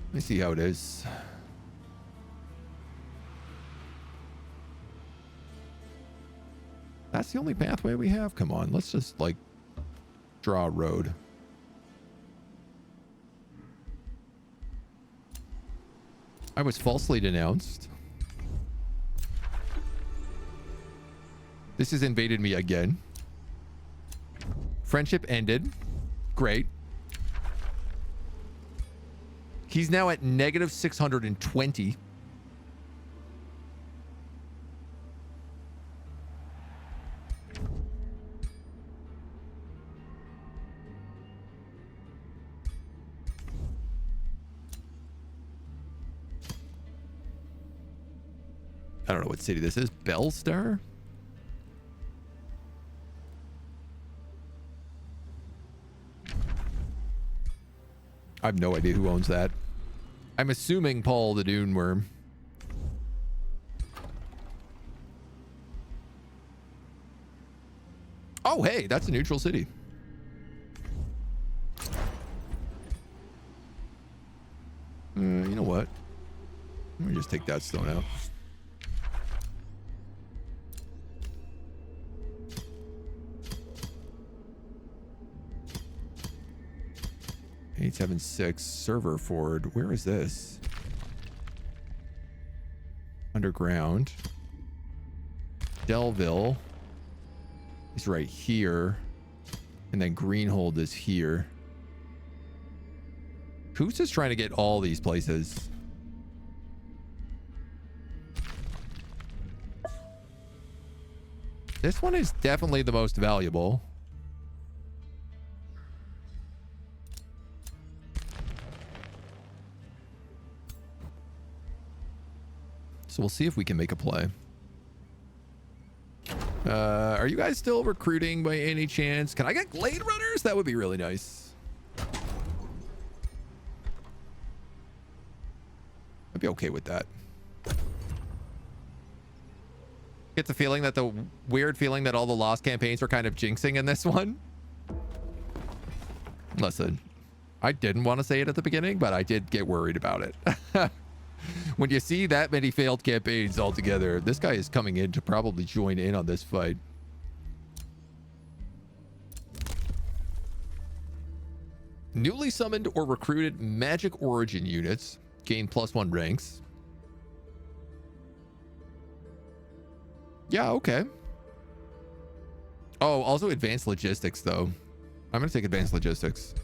Let me see how it is. That's the only pathway we have? Come on, let's just, like, draw a road. I was falsely denounced. This has invaded me again. Friendship ended. Great. He's now at negative 620. I don't know what city this is. Bellstar? I have no idea who owns that. I'm assuming Paul the Dune Worm. Oh, hey, that's a neutral city. You know what? Let me just take that stone out. .876 server forward. Where is this? underground. Delville is right here. And then Greenhold is here. Who's just trying to get all these places? This one is definitely the most valuable. So we'll see if we can make a play. Are you guys still recruiting by any chance? Can I get Glade Runners? That would be really nice. I'd be okay with that. Get the feeling that the weird feeling that all the lost campaigns are kind of jinxing in this one. Listen, I didn't want to say it at the beginning, but I did get worried about it. When you see that many failed campaigns all together, this guy is coming in to probably join in on this fight. Newly summoned or recruited magic origin units gain +1 ranks. Yeah, okay. Oh, also advanced logistics, though. I'm going to take advanced logistics.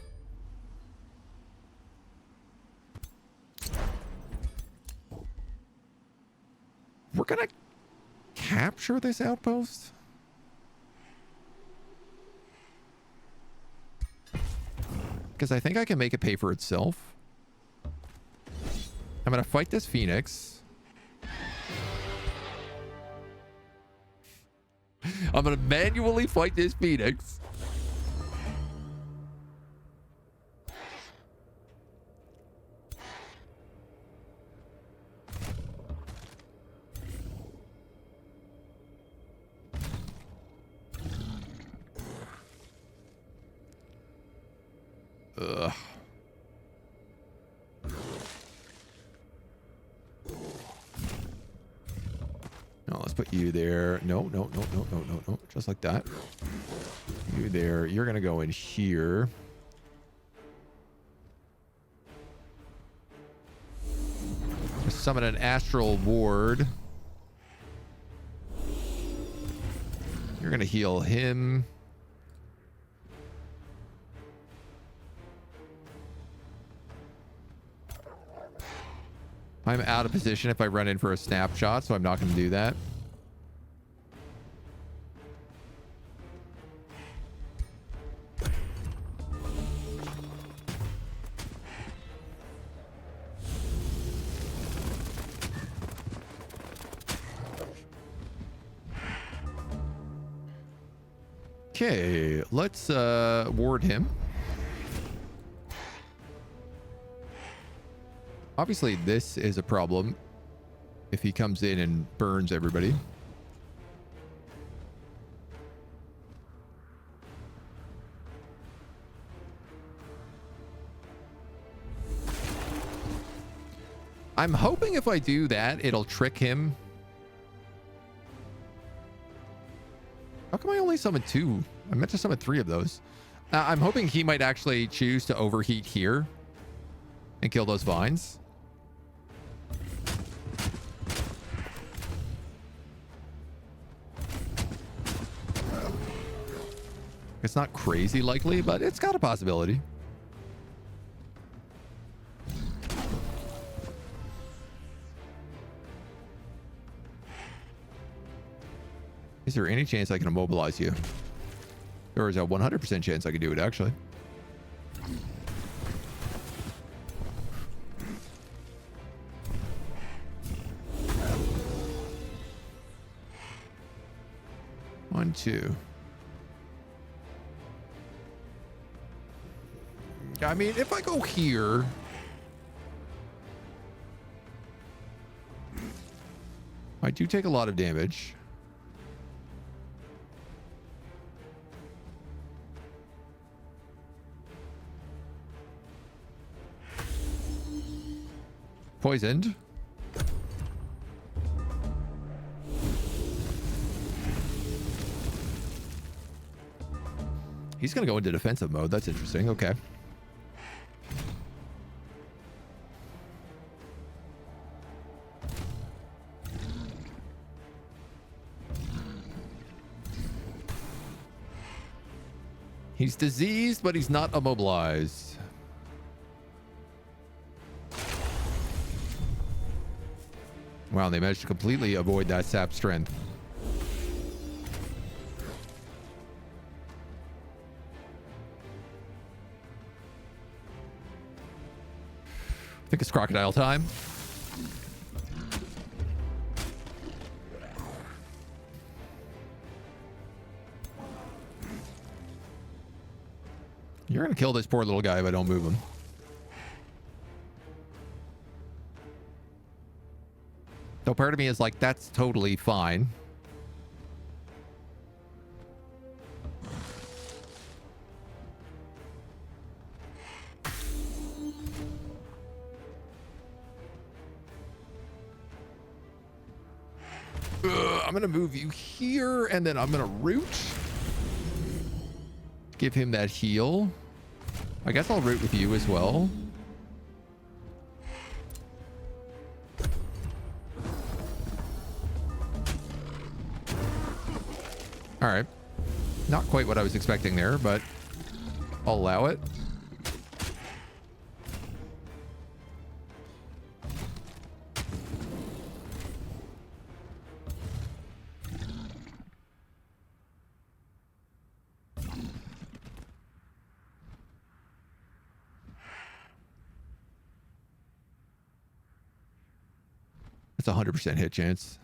We're going to capture this outpost. Because I think I can make it pay for itself. I'm going to fight this Phoenix. I'm going to manually fight this Phoenix. Ugh. No, let's put you there. No. Just like that. You there. You're going to go in here. Summon an astral ward. You're going to heal him. I'm out of position if I run in for a snapshot, so I'm not going to do that. Okay, let's ward him. Obviously, this is a problem if he comes in and burns everybody. I'm hoping if I do that, it'll trick him. How come I only summoned 2? I meant to summon 3 of those. I'm hoping he might actually choose to overheat here and kill those vines. It's not crazy likely, but it's got a possibility. Is there any chance I can immobilize you? There is a 100% chance I can do it, actually. One, two. I mean, if I go here, I do take a lot of damage. Poisoned. He's going to go into defensive mode. That's interesting. Okay. He's diseased, but he's not immobilized. Wow, they managed to completely avoid that sap strength. I think it's crocodile time. You're gonna kill this poor little guy if I don't move him. Though part of me is like, that's totally fine. I'm gonna move you here, and then I'm gonna root. Give him that heal. I guess I'll root with you as well. All right. Not quite what I was expecting there, but I'll allow it. It's a 100% hit chance.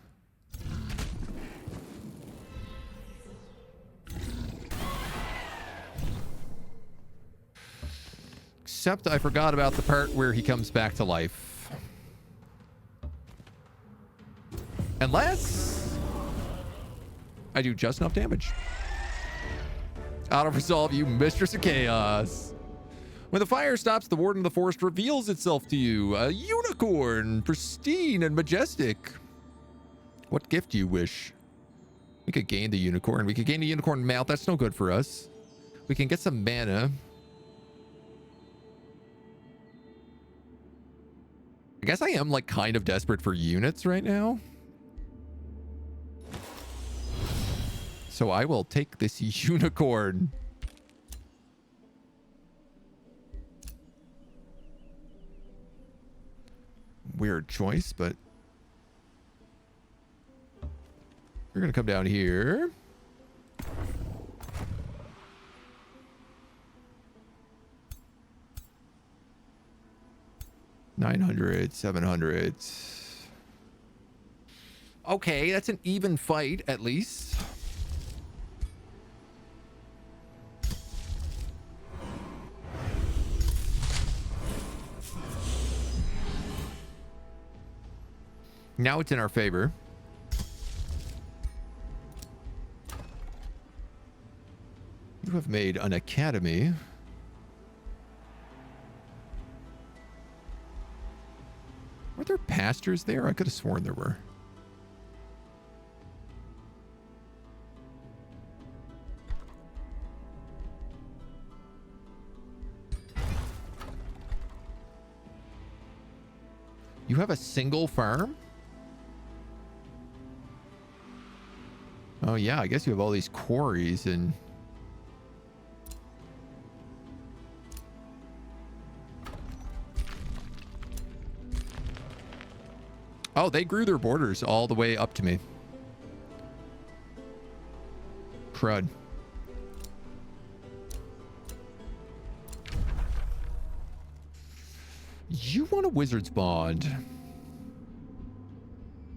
Except I forgot about the part where he comes back to life. Unless I do just enough damage. Auto resolve you, Mistress of Chaos. When the fire stops, the Warden of the Forest reveals itself to you. A unicorn, pristine and majestic. What gift do you wish? We could gain the unicorn. We could gain the unicorn mount. That's no good for us. We can get some mana. I guess I am like kind of desperate for units right now. So I will take this unicorn. Weird choice, but you're gonna come down here. $900, $700. Okay, that's an even fight at least. Now it's in our favor. You have made an academy. Were there pastures there? I could have sworn there were. You have a single farm? Oh yeah, I guess you have all these quarries and... Oh, they grew their borders all the way up to me. Crud. You want a wizard's bond.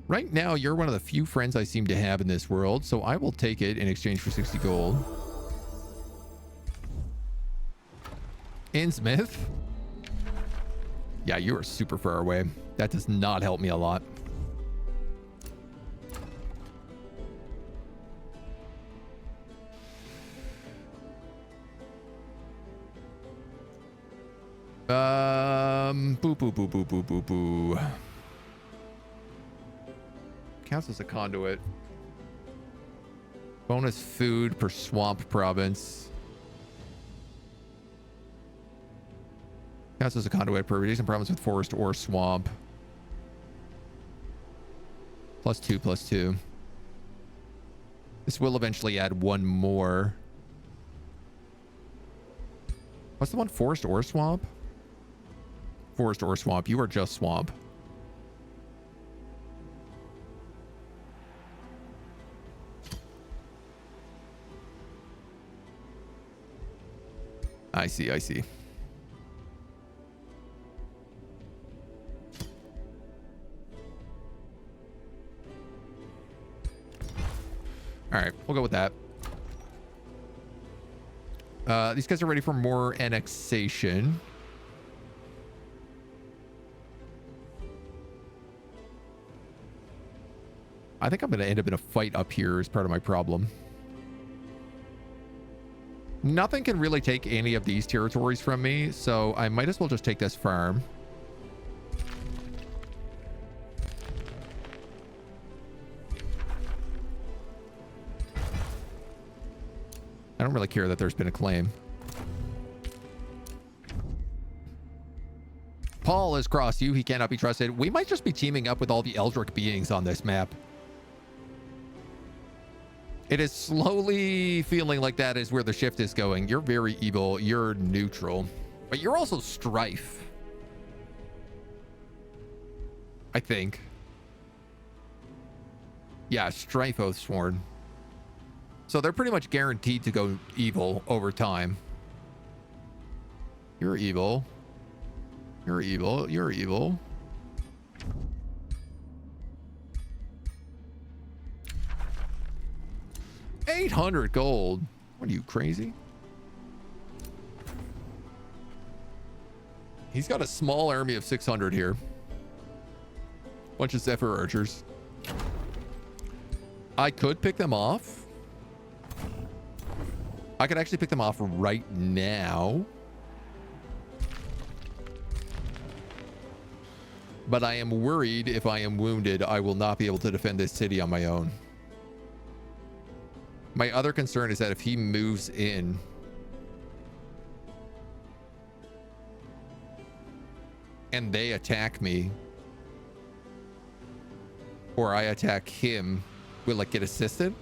Right now, you're one of the few friends I seem to have in this world, so I will take it in exchange for 60 gold. Innsmouth? Yeah, you are super far away. That does not help me a lot. Boo, boo, boo, boo, boo, boo, boo. Counts as a conduit. Bonus food per swamp province. Counts as a conduit per adjacent province with forest or swamp. +2, +2. This will eventually add one more. What's the one? Forest or swamp? Forest or swamp. You are just swamp. I see, I see. All right, we'll go with that. These guys are ready for more annexation. I think I'm going to end up in a fight up here as part of my problem. Nothing can really take any of these territories from me, so I might as well just take this farm. I don't really care that there's been a claim. Paul has crossed you. He cannot be trusted. We might just be teaming up with all the Eldritch beings on this map. It is slowly feeling like that is where the shift is going. You're very evil. You're neutral. But you're also strife. I think. Yeah, strife Oathsworn. So they're pretty much guaranteed to go evil over time. You're evil. You're evil. You're evil. $800 gold. What are you, crazy? He's got a small army of 600 here. Bunch of Zephyr archers. I could pick them off. I could actually pick them off right now. But I am worried if I am wounded, I will not be able to defend this city on my own. My other concern is that if he moves in, and they attack me, or I attack him, will it get assisted?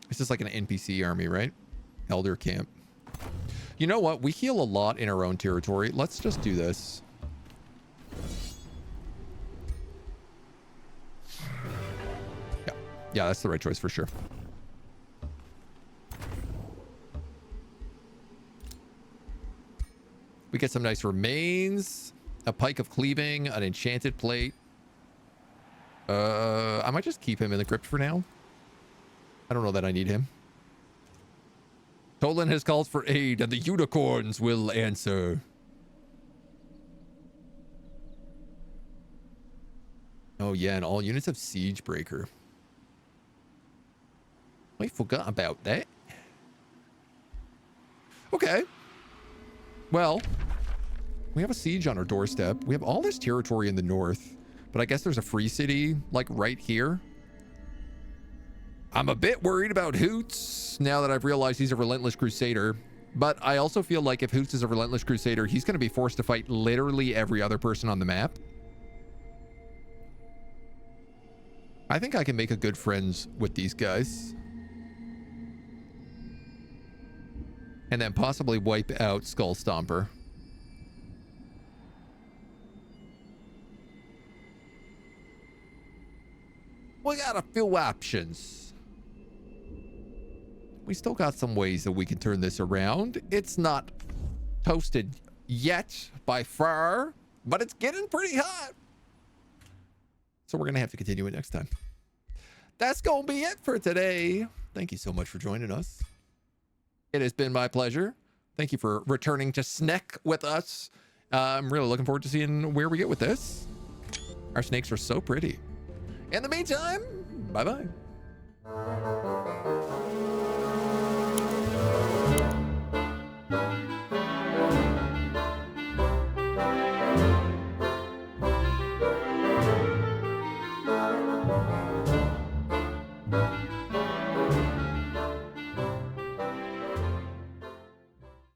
It's just like an NPC army, right? Elder camp. You know what? We heal a lot in our own territory. Let's just do this. Yeah, that's the right choice for sure. We get some nice remains, a pike of cleaving, an enchanted plate. I might just keep him in the crypt for now. I don't know that I need him. Tolan has called for aid, and the unicorns will answer. Oh yeah, and all units have Siege Breaker. I forgot about that. Okay. Well, we have a siege on our doorstep. We have all this territory in the north, but I guess there's a free city, like, right here. I'm a bit worried about Hoots now that I've realized he's a Relentless Crusader, but I also feel like if Hoots is a Relentless Crusader, he's going to be forced to fight literally every other person on the map. I think I can make a good friends with these guys. And then possibly wipe out Skull Stomper. We got a few options. We still got some ways that we can turn this around. It's not toasted yet by far, but it's getting pretty hot. So we're going to have to continue it next time. That's going to be it for today. Thank you so much for joining us. It has been my pleasure. Thank you for returning to Sneck with us. I'm really looking forward to seeing where we get with this. Our snakes are so pretty. In the meantime, bye-bye.